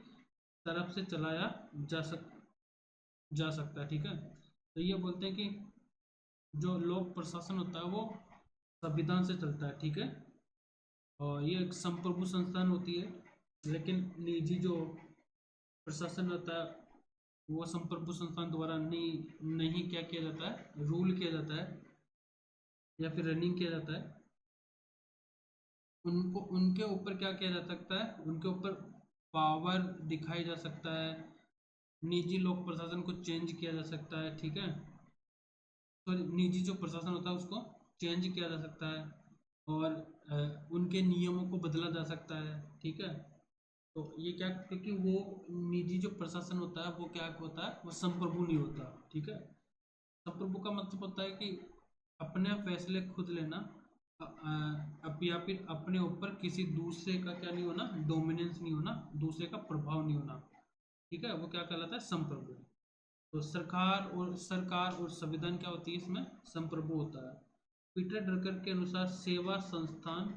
तरफ से चलाया जा सकता है। ठीक है, तो ये बोलते हैं कि जो लोक प्रशासन होता है वो संविधान से चलता है। ठीक है, और ये एक संप्रभु संस्थान होती है, लेकिन निजी जो प्रशासन होता है वो संप्रभु संस्थान द्वारा नहीं क्या किया जाता है, रूल किया जाता है या फिर रनिंग किया जाता है। उनको उनके ऊपर क्या किया जा सकता है, उनके ऊपर पावर दिखाई जा सकता है, निजी लोक प्रशासन को चेंज किया जा सकता है। ठीक है, तो निजी जो प्रशासन होता है उसको चेंज किया जा सकता है, और उनके नियमों को बदला जा सकता है। ठीक है, तो ये क्या, क्योंकि वो निजी जो प्रशासन होता है वो क्या होता है, वो संप्रभु नहीं होता। ठीक है, संप्रभु का मतलब होता है कि अपने फैसले खुद लेना, या फिर अपने ऊपर किसी दूसरे का क्या नहीं होना, डोमिनेंस नहीं होना, दूसरे का प्रभाव नहीं होना। ठीक है, वो क्या कहलाता है, संप्रभु। तो सरकार और संविधान क्या होती है, इसमें संप्रभु होता है। पीटर ड्रकर के अनुसार सेवा संस्थान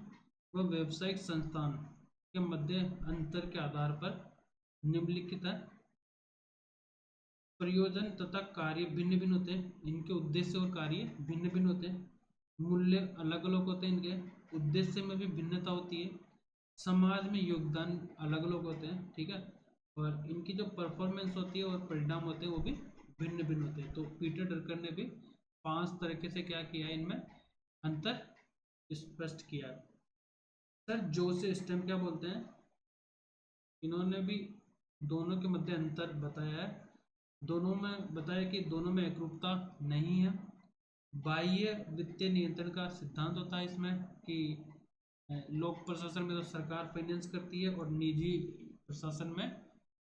व व्यावसायिक संस्थान के मध्य अंतर के आधार पर निम्नलिखित है, प्रयोजन तथा कार्य भिन्न भिन्न होते हैं, इनके उद्देश्य और कार्य भिन्न भिन्न होते हैं, मूल्य अलग अलग होते हैं, इनके उद्देश्य में भी भिन्नता होती है, समाज में योगदान अलग अलग होते हैं। ठीक है, और इनकी जो परफॉर्मेंस होती है और परिणाम होते हैं वो भी भिन्न भिन्न होते हैं। तो पीटर ड्रकर ने भी 5 तरीके से क्या किया है, इनमें अंतर स्पष्ट किया है। सर जोसेफ स्टैम्प क्या बोलते हैं, इन्होंने भी दोनों के मध्य अंतर बताया है, दोनों में बताया कि दोनों में एकरूपता नहीं है। बाह्य वित्तीय नियंत्रण का सिद्धांत होता है इसमें कि लोक प्रशासन में तो सरकार फाइनेंस करती है, और निजी प्रशासन में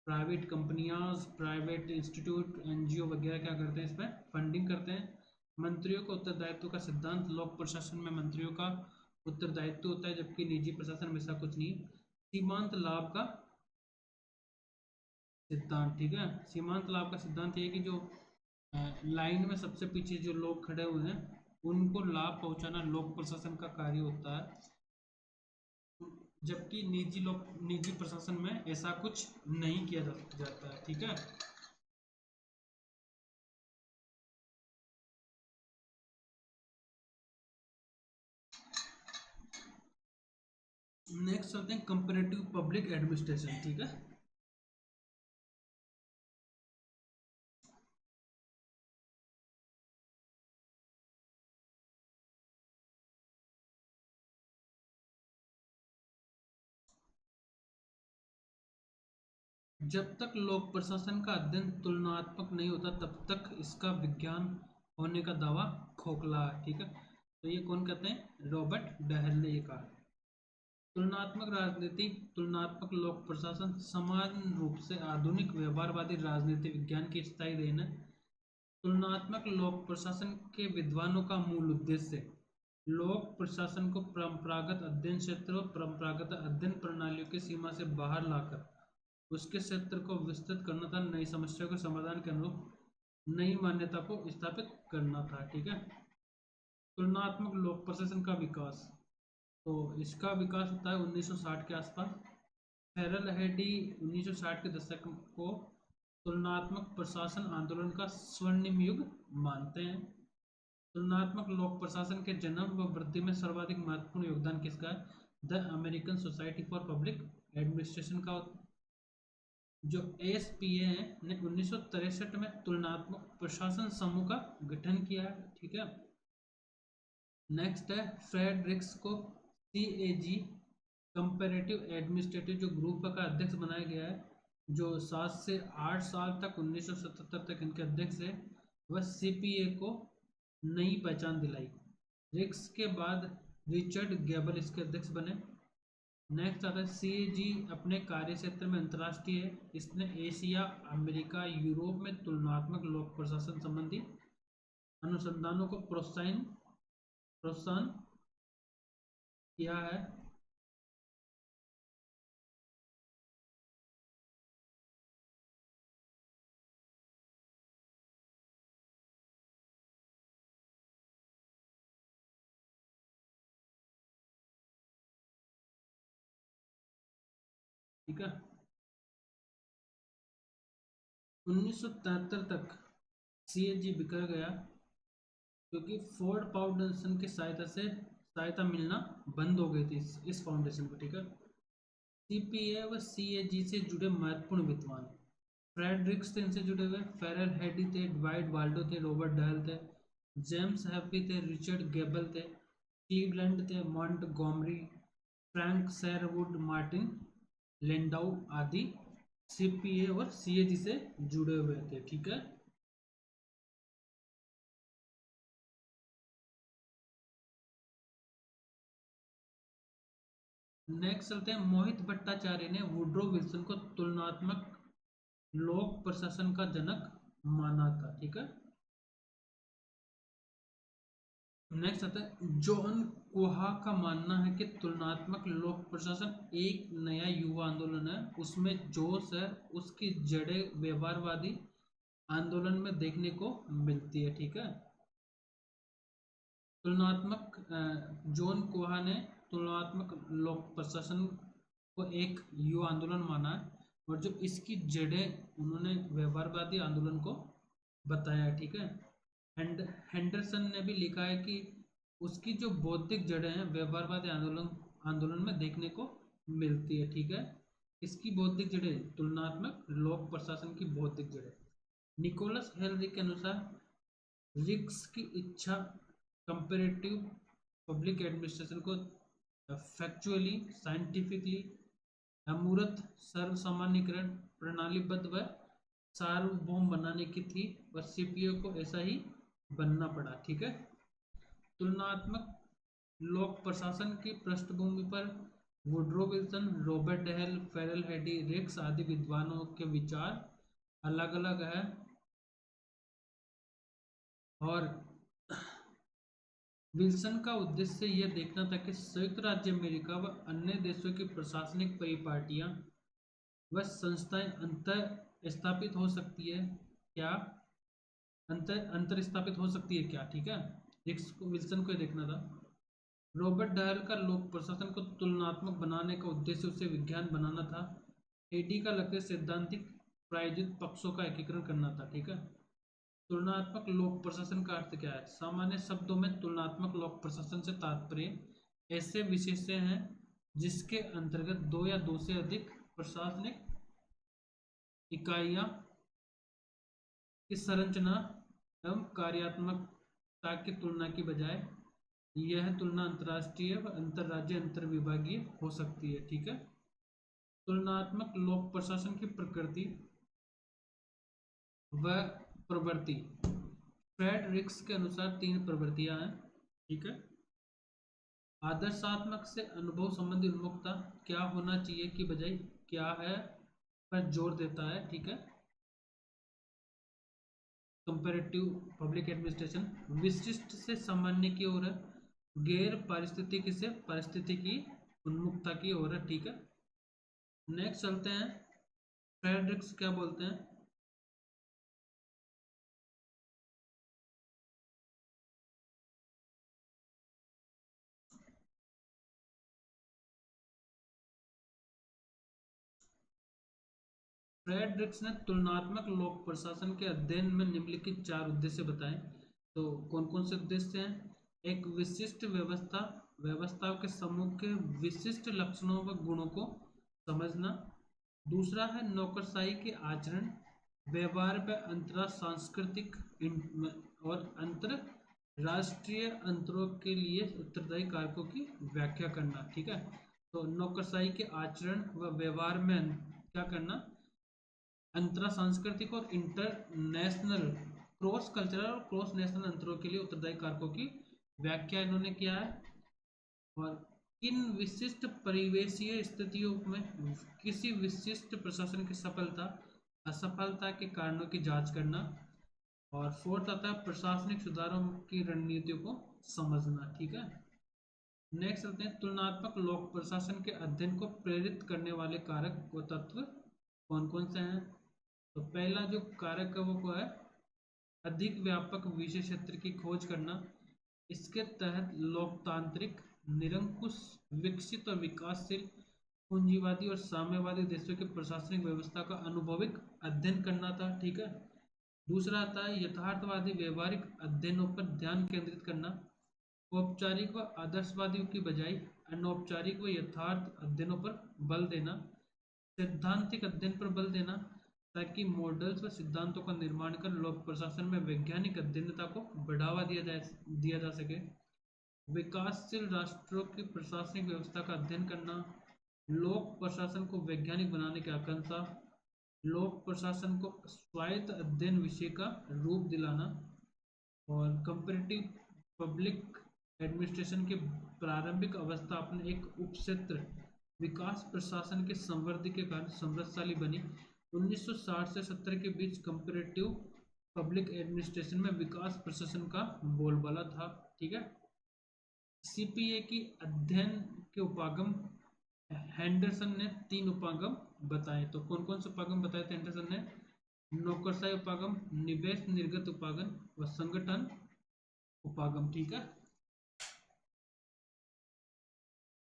प्राइवेट कंपनियां, प्राइवेट इंस्टीट्यूट, एनजीओ वगैरह क्या करते हैं, इसमें फंडिंग करते हैं। मंत्रियों का उत्तरदायित्व का सिद्धांत, लोक प्रशासन में मंत्रियों का उत्तरदायित्व होता है जबकि निजी प्रशासन में ऐसा कुछ नहीं है। सीमांत लाभ का सिद्धांत, ठीक है, सीमांत लाभ का सिद्धांत ये है कि जो लाइन में सबसे पीछे जो लोग खड़े हुए हैं उनको लाभ पहुंचाना लोक प्रशासन का कार्य होता है, जबकि निजी प्रशासन में ऐसा कुछ नहीं किया जाता है। ठीक है, नेक्स्ट चलते हैं कंपेरेटिव पब्लिक एडमिनिस्ट्रेशन। ठीक है, जब तक लोक प्रशासन का अध्ययन तुलनात्मक नहीं होता तब तक इसका विज्ञान होने का दावा खोखला है। ठीक है, तो ये कौन कहते हैं? रॉबर्ट डहल ने ये कहा। तुलनात्मक राजनीति, तुलनात्मक लोक प्रशासन समान रूप से आधुनिक व्यवहारवादी राजनीति विज्ञान की स्थायी देन है। तुलनात्मक लोक प्रशासन के विद्वानों का मूल उद्देश्य लोक प्रशासन को परंपरागत अध्ययन क्षेत्र और परंपरागत अध्ययन प्रणालियों की सीमा से बाहर लाकर उसके क्षेत्र को विस्तृत करना था, नई समस्याओं के समाधान के अनुरूप नई मान्यता को स्थापित करना था। ठीक है, तुलनात्मक लोक प्रशासन का विकास, तो इसका विकास होता है 1960 के आसपास। फेरल हेडी 1960 के दशक को तुलनात्मक प्रशासन आंदोलन का स्वर्णिम युग मानते हैं। तुलनात्मक लोक प्रशासन के जन्म व वृद्धि में सर्वाधिक महत्वपूर्ण योगदान किसका है? The American society for public administration का। जो एएसपीए है ने 1963 में तुलनात्मक प्रशासन समूह का गठन किया है। ठीक है, नेक्स्ट है फ्रेडरिक्स को सीएजी कंपैरेटिव एडमिनिस्ट्रेटिव जो ग्रुप का अध्यक्ष बनाया गया है, जो 7 से 8 साल तक 1977 तक इनके अध्यक्ष है। वह सीपीए को नई पहचान दिलाई। रिक्स के बाद रिचर्ड गेबल इसके अध्यक्ष बने। नेक्स्ट आता है सीएजी अपने कार्य क्षेत्र में अंतर्राष्ट्रीय है। इसने एशिया, अमेरिका, यूरोप में तुलनात्मक लोक प्रशासन संबंधी अनुसंधानों को प्रोत्साहन किया है। ठीक है, 1973 तक सीएजी बिखर गया क्योंकि फोर्ड फाउंडेशन की सहायता मिलना बंद हो गई थी इस फाउंडेशन को। ठीक है, सीपीए व सीएजी से जुड़े महत्वपूर्ण विद्वान फ्रेडरिक्स थे, इनसे जुड़े हुए फेरल हेडी थे, ड्वाइट वाल्डो थे, रॉबर्ट डहल थे, जेम्स हैप्पी थे, रिचर्ड गेबल थे, क्लीवलैंड थे, मॉन्टगोमरी, फ्रैंक शेरवुड, मार्टिन लेंडाउ आदि सीपीए और सीएजी से जुड़े हुए थे। ठीक है, नेक्स्ट चलते हैं। मोहित भट्टाचार्य ने वुड्रो विल्सन को तुलनात्मक लोक प्रशासन का जनक माना था। ठीक है, नेक्स्ट आता है जॉन कोहा का मानना है कि तुलनात्मक लोक प्रशासन एक नया युवा आंदोलन है, उसमें जोश है, उसकी जड़ें व्यवहारवादी आंदोलन में देखने को मिलती है। ठीक है, तुलनात्मक जॉन कोहा ने तुलनात्मक लोक प्रशासन को एक युवा आंदोलन माना है और जो इसकी जड़ें उन्होंने व्यवहारवादी आंदोलन को बताया है। ठीक है, हेंडरसन ने भी लिखा है कि उसकी जो बौद्धिक जड़ें हैं व्यवहारवादी आंदोलन आंदोलन में देखने को मिलती है। ठीक है, इसकी बौद्धिक जड़ें तुलनात्मक लोक प्रशासन की बौद्धिक जड़ें। निकोलस हेलरिक के अनुसार रिक्स की इच्छा कंपेरेटिव पब्लिक एडमिनिस्ट्रेशन को फैक्चुअली, साइंटिफिकली अमूर्त, सर्वसामान्यीकरण, प्रणालीबद्ध व सार्वभौम बनाने की थी और सीपीओ को ऐसा ही बनना पड़ा। ठीक है, तुलनात्मक लोक प्रशासन की पृष्ठभूमि पर Woodrow Wilson, Robert Dahl, Ferrel Heady, Riggs आदि विद्वानों के विचार अलग अलग है और विल्सन का उद्देश्य यह देखना था कि संयुक्त राज्य अमेरिका व अन्य देशों की प्रशासनिक परिपाटियां व संस्थाएं अंतर स्थापित हो सकती है क्या, अंतर अंतर स्थापित हो सकती है क्या। ठीक है, रिक्स को विल्सन को यह देखना था। रॉबर्ट डहल का लोक प्रशासन को तुलनात्मक बनाने का उद्देश्य उसे विज्ञान बनाना था। एडी का लक्ष्य सैद्धांतिक प्रायोजित पक्षों का एकीकरण करना था। ठीक है, तुलनात्मक लोक प्रशासन का अर्थ क्या है? सामान्य शब्दों में तुलनात्मक लोक प्रशासन से तात्पर्य ऐसे विशेषण हैं जिसके अंतर्गत दो या दो से अधिक प्रशासनिक इकाइयां की संरचना एवं कार्यात्मकता की तुलना की बजाय यह तुलना अंतर्राष्ट्रीय व अंतर्राज्यीय अंतर्विभागीय हो सकती है। ठीक है, तुलनात्मक लोक प्रशासन की प्रकृति व प्रवृत्ति। फ्रेडरिक्स के अनुसार तीन प्रवृत्तियां हैं, ठीक है। आदर्शात्मक से अनुभव संबंधी उन्मुखता, क्या होना चाहिए की बजाय क्या है पर जोर देता है, ठीक है। कंपैरेटिव पब्लिक एडमिनिस्ट्रेशन, विशिष्ट से सामान्य की ओर है, गैर पारिस्थितिकी से पारिस्थितिकी उन्मुखता की ओर है, ठीक है। नेक्स्ट चलते हैं, फ्रेडरिक्स क्या बोलते हैं। फ्रेडरिक्स ने तुलनात्मक लोक प्रशासन के अध्ययन में निम्नलिखित चार उद्देश्य बताए। तो कौन कौन से उद्देश्य हैं? एक, विशिष्ट व्यवस्था, व्यवस्थाओं के समूह के विशिष्ट लक्षणों व गुणों को समझना। दूसरा है नौकरशाही के आचरण, व्यवहार व अंतरा सांस्कृतिक और अंतरराष्ट्रीय अंतरों के लिए उत्तरदायी कारकों की व्याख्या करना, ठीक है। तो नौकरशाही के आचरण व व्यवहार में क्या करना, अंतरा सांस्कृतिक और इंटरनेशनल, क्रॉस कल्चरल और क्रॉस नेशनल अंतरों के लिए उत्तरदायी कारकों की व्याख्या इन्होंने किया है। और किन विशिष्ट परिवेशीय स्थितियों में किसी विशिष्ट प्रशासन की सफलता असफलता के कारणों की जांच करना। और फोर्थ आता है प्रशासनिक सुधारों की रणनीतियों को समझना, ठीक है। नेक्स्ट चलते हैं, तुलनात्मक लोक प्रशासन के अध्ययन को प्रेरित करने वाले कारक व तत्व कौन कौन से हैं। तो पहला जो कारक है वो है अधिक व्यापक विषय क्षेत्र की खोज करना। इसके तहत लोकतांत्रिक, निरंकुश, विकसित और विकासशील, पूंजीवादी और साम्यवादी देशों की प्रशासनिक व्यवस्था का अनुभविक अध्ययन करना था, ठीक है। दूसरा आता है यथार्थवादी व्यवहारिक अध्ययनों पर ध्यान केंद्रित करना। औपचारिक व आदर्शवादियों की बजाय अनौपचारिक व यथार्थ अध्ययनों पर बल देना। सैद्धांतिक अध्ययन पर बल देना ताकि मॉडल्स व सिद्धांतों का निर्माण कर लोक प्रशासन में वैज्ञानिक अध्ययनता को बढ़ावा दिया जा सके। विकासशील राष्ट्रों की प्रशासनिक व्यवस्था का अध्ययन करना। लोक प्रशासन को वैज्ञानिक बनाने की आकांक्षा। लोक प्रशासन को स्वायत्त अध्ययन विषय का रूप दिलाना। और कंपैरेटिव पब्लिक एडमिनिस्ट्रेशन की प्रारंभिक अवस्था अपने एक उपक्षेत्र विकास प्रशासन के संवर्धन के कारण समृद्धशाली बनी। 1960 से 70 के बीच कंपैरेटिव पब्लिक एडमिनिस्ट्रेशन में विकास प्रशासन का बोलबाला था, ठीक है। सीपीए की अध्ययन के उपागम हेंडरसन ने तीन उपागम बताए। तो कौन कौन से उपागम बताए थे हेंडरसन ने? नौकरशाही उपागम, निवेश निर्गत उपागम व संगठन उपागम, ठीक है।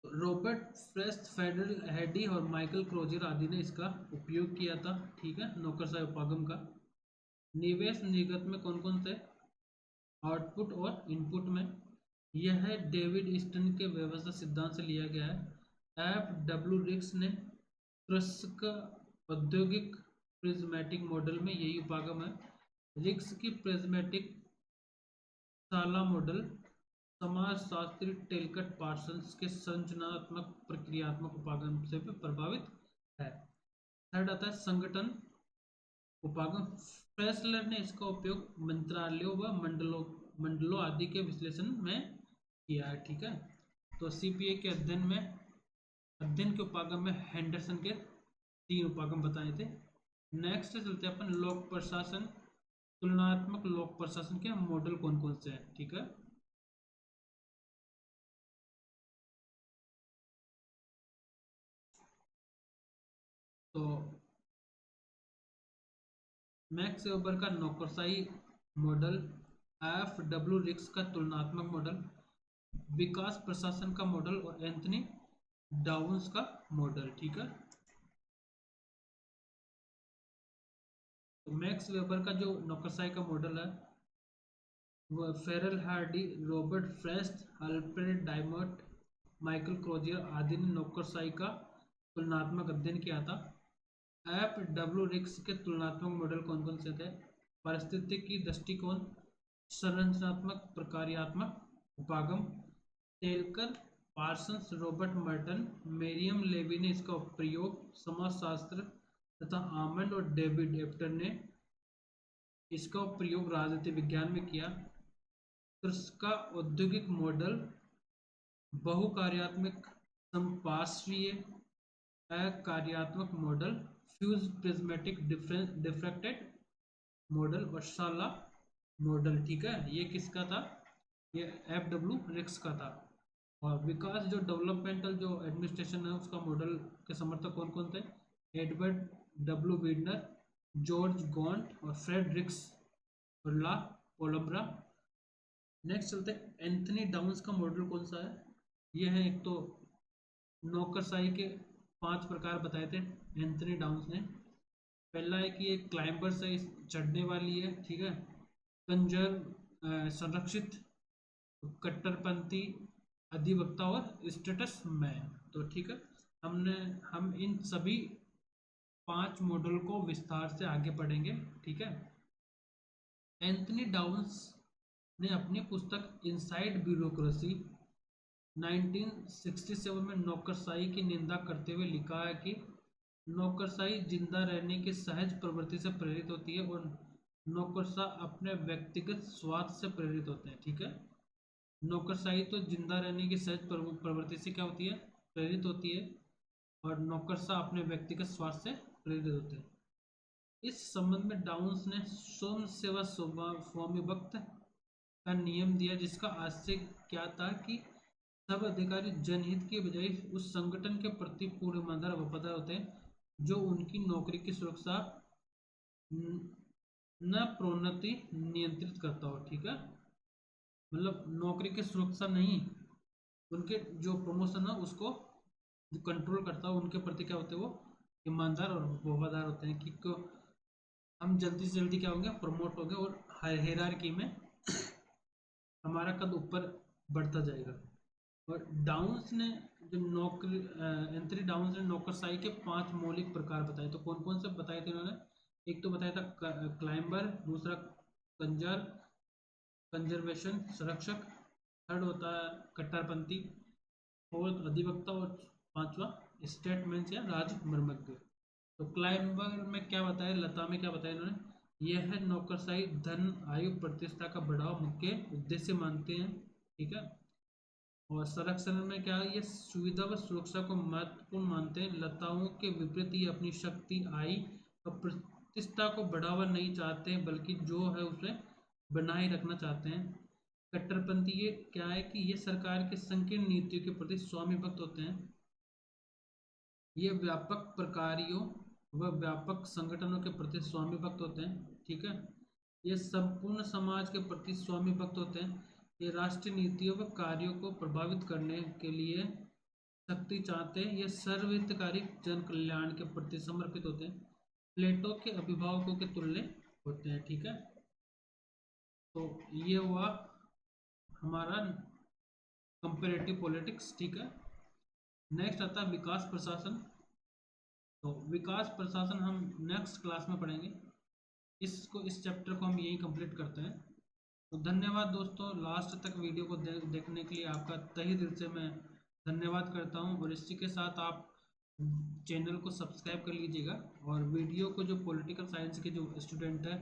रॉबर्ट फ्रेस्ट, फेडरल हेडी और माइकल क्रोजर आदि ने इसका उपयोग किया था, ठीक है, नौकरशाही उपागम का। निवेश निर्गत में कौन कौन से? आउटपुट और इनपुट में। यह डेविड ईस्टन के व्यवस्था सिद्धांत से लिया गया है। एफ डब्ल्यू रिक्स ने कृषक औद्योगिक प्रिज्मेटिक मॉडल में यही उपागम है। रिक्स की प्रिज्मेटिक साला मॉडल समाजशास्त्री टेलकट पार्सन्स के संरचनात्मक प्रक्रियात्मक उपागम से भी प्रभावित है। थर्ड आता है संगठन उपागम। फ्रेसलर ने इसका उपयोग मंत्रालयों व मंडलों आदि के विश्लेषण में किया है, ठीक है। तो सीपीए के अध्ययन के उपागम में हेंडरसन के तीन उपागम बताए थे। नेक्स्ट चलते हैं अपन लोक प्रशासन, तुलनात्मक लोक प्रशासन के मॉडल कौन कौन से हैं, ठीक है। तो मैक्स वेबर का नौकरशाही मॉडल, एफ डब्ल्यू रिक्स का तुलनात्मक मॉडल, विकास प्रशासन का मॉडल और एंथनी डाउन्स का मॉडल, ठीक है। तो मैक्स वेबर का जो नौकरशाही का मॉडल है वो Feral Hardy, Robert फ्रेस्ट, Alfred diamond, Michael Crozier आदि ने नौकरशाही का तुलनात्मक अध्ययन किया था। एफ डब्ल्यू रिक्स के तुलनात्मक मॉडल कौन कौन से थे? पारिस्थितिकी दृष्टिकोण, संरचनात्मक प्रकार्यात्मक उपागम, Talcott Parsons, Robert Merton, Marion Levy ने इसका प्रयोग समाजशास्त्र तथा आमंड और डेविड एप्टर ने इसका प्रयोग राजनीति विज्ञान में किया। कृषि का औद्योगिक मॉडल बहुकार्यात्मक संपार्श्वीय अकार्यात्मक model, fused prismatic diffracted model और शाला मॉडल। ठीक है, ये किसका था? ये FW रिक्स का था। और विकास जो डेवलपमेंटल जो एडमिनिस्ट्रेशन है उसका मॉडल के समर्थक कौन कौन थे? एडवर्ड W वीडनर, जॉर्ज गॉन्ट और फ्रेड रिक्स और ला कोलब्रा। नेक्स्ट चलते हैं, एंथनी डाउन्स का मॉडल कौन सा है? ये है, एक तो नौकरशाही के 5 प्रकार बताए थे एंथनी डाउन्स ने। पहला है कि एक क्लाइंबर से चढ़ने वाली है, ठीक है, कंजर संरक्षित, कट्टरपंथी, अधिवक्ता और स्टेटस मैन। तो ठीक है, हम इन सभी 5 मॉडल को विस्तार से आगे पढ़ेंगे। ठीक है, एंथनी डाउन्स ने अपनी पुस्तक इनसाइड ब्यूरोक्रेसी 1967 में नौकरशाही की निंदा करते हुए लिखा है कि नौकरशाही जिंदा रहने की सहज प्रवृत्ति से प्रेरित होती है और नौकरशाह अपने व्यक्तिगत स्वार्थ से प्रेरित होते हैं। ठीक है, नौकरशाही तो जिंदा रहने की सहज प्रवृत्ति से क्या होती है? प्रेरित होती है, और नौकरशाह अपने व्यक्तिगत स्वार्थ से प्रेरित होते हैं। इस संबंध में डाउन्स ने सोम सेवा स्वामिभक्त का नियम दिया, जिसका आशय क्या था कि सब अधिकारी जनहित के बजाय उस संगठन के प्रति पूर्ण ईमानदार और वफादार होते हैं जो उनकी नौकरी की सुरक्षा न प्रोन्नति नियंत्रित करता हो। ठीक है, मतलब नौकरी की सुरक्षा नहीं, उनके जो प्रमोशन है उसको जो कंट्रोल करता हो, उनके प्रति क्या होते हैं? वो ईमानदार और वफादार होते हैं कि हम जल्दी से जल्दी क्या होंगे? प्रमोट होंगे और हायरार्की में हमारा कद ऊपर बढ़ता जाएगा। और डाउन्स ने जो नौकरी एंथनी डाउन्स ने नौकरशाही के 5 मौलिक प्रकार बताए। तो कौन कौन से बताए थे इन्होंने? एक तो बताया था क्लाइंबर, दूसरा कंजर्वेशन संरक्षक, थर्ड होता है कट्टरपंथी, फोर्थ अधिवक्ता और 5वां स्टेटमेंट या राजमर्मज्ञ। तो क्लाइंबर में क्या बताया, लता में क्या बताया इन्होंने? यह है नौकरशाही धन, आयु, प्रतिष्ठा का बढ़ाव मुख्य उद्देश्य मानते हैं। ठीक है, और संरक्षण में क्या है? ये सुविधा व सुरक्षा को महत्वपूर्ण मानते हैं। लताओं के विपरीत ये अपनी शक्ति, आय और प्रतिष्ठा को बढ़ावा नहीं चाहते हैं, बल्कि जो है उसे बनाए रखना चाहते हैं। कट्टरपंथी ये क्या है कि ये सरकार के संकीर्ण नीतियों के प्रति स्वामी भक्त होते हैं। ये व्यापक प्रकारियों व व्यापक संगठनों के प्रति स्वामी भक्त होते हैं। ठीक है, ये संपूर्ण समाज के प्रति स्वामी भक्त होते हैं। ये राष्ट्रीय नीतियों व कार्यों को प्रभावित करने के लिए शक्ति चाहते हैं। ये सर्वहितकारी जन कल्याण के प्रति समर्पित होते हैं। प्लेटो के अभिभावकों के तुल्य होते हैं। ठीक है, तो ये हुआ हमारा कंपेरेटिव पॉलिटिक्स। ठीक है, नेक्स्ट आता है विकास प्रशासन। तो विकास प्रशासन हम नेक्स्ट क्लास में पढ़ेंगे। इस चैप्टर को हम यही कंप्लीट करते हैं। तो धन्यवाद दोस्तों, लास्ट तक वीडियो को देखने के लिए आपका तहे दिल से मैं धन्यवाद करता हूं। और इसी के साथ आप चैनल को सब्सक्राइब कर लीजिएगा, और वीडियो को जो पॉलिटिकल साइंस के जो स्टूडेंट है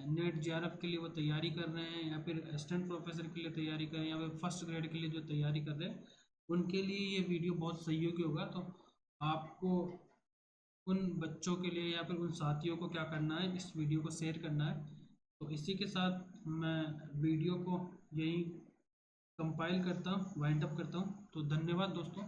नेट JRF के लिए वो तैयारी कर रहे हैं, या फिर असिस्टेंट प्रोफेसर के लिए तैयारी कर रहे हैं, या फिर फर्स्ट ग्रेड के लिए जो तैयारी कर रहे हैं, उनके लिए ये वीडियो बहुत सहयोगी होगा। तो आपको उन बच्चों के लिए या फिर उन साथियों को क्या करना है, इस वीडियो को शेयर करना है। तो इसी के साथ मैं वीडियो को यही कंपाइल करता हूँ, वाइंड अप करता हूँ। तो धन्यवाद दोस्तों।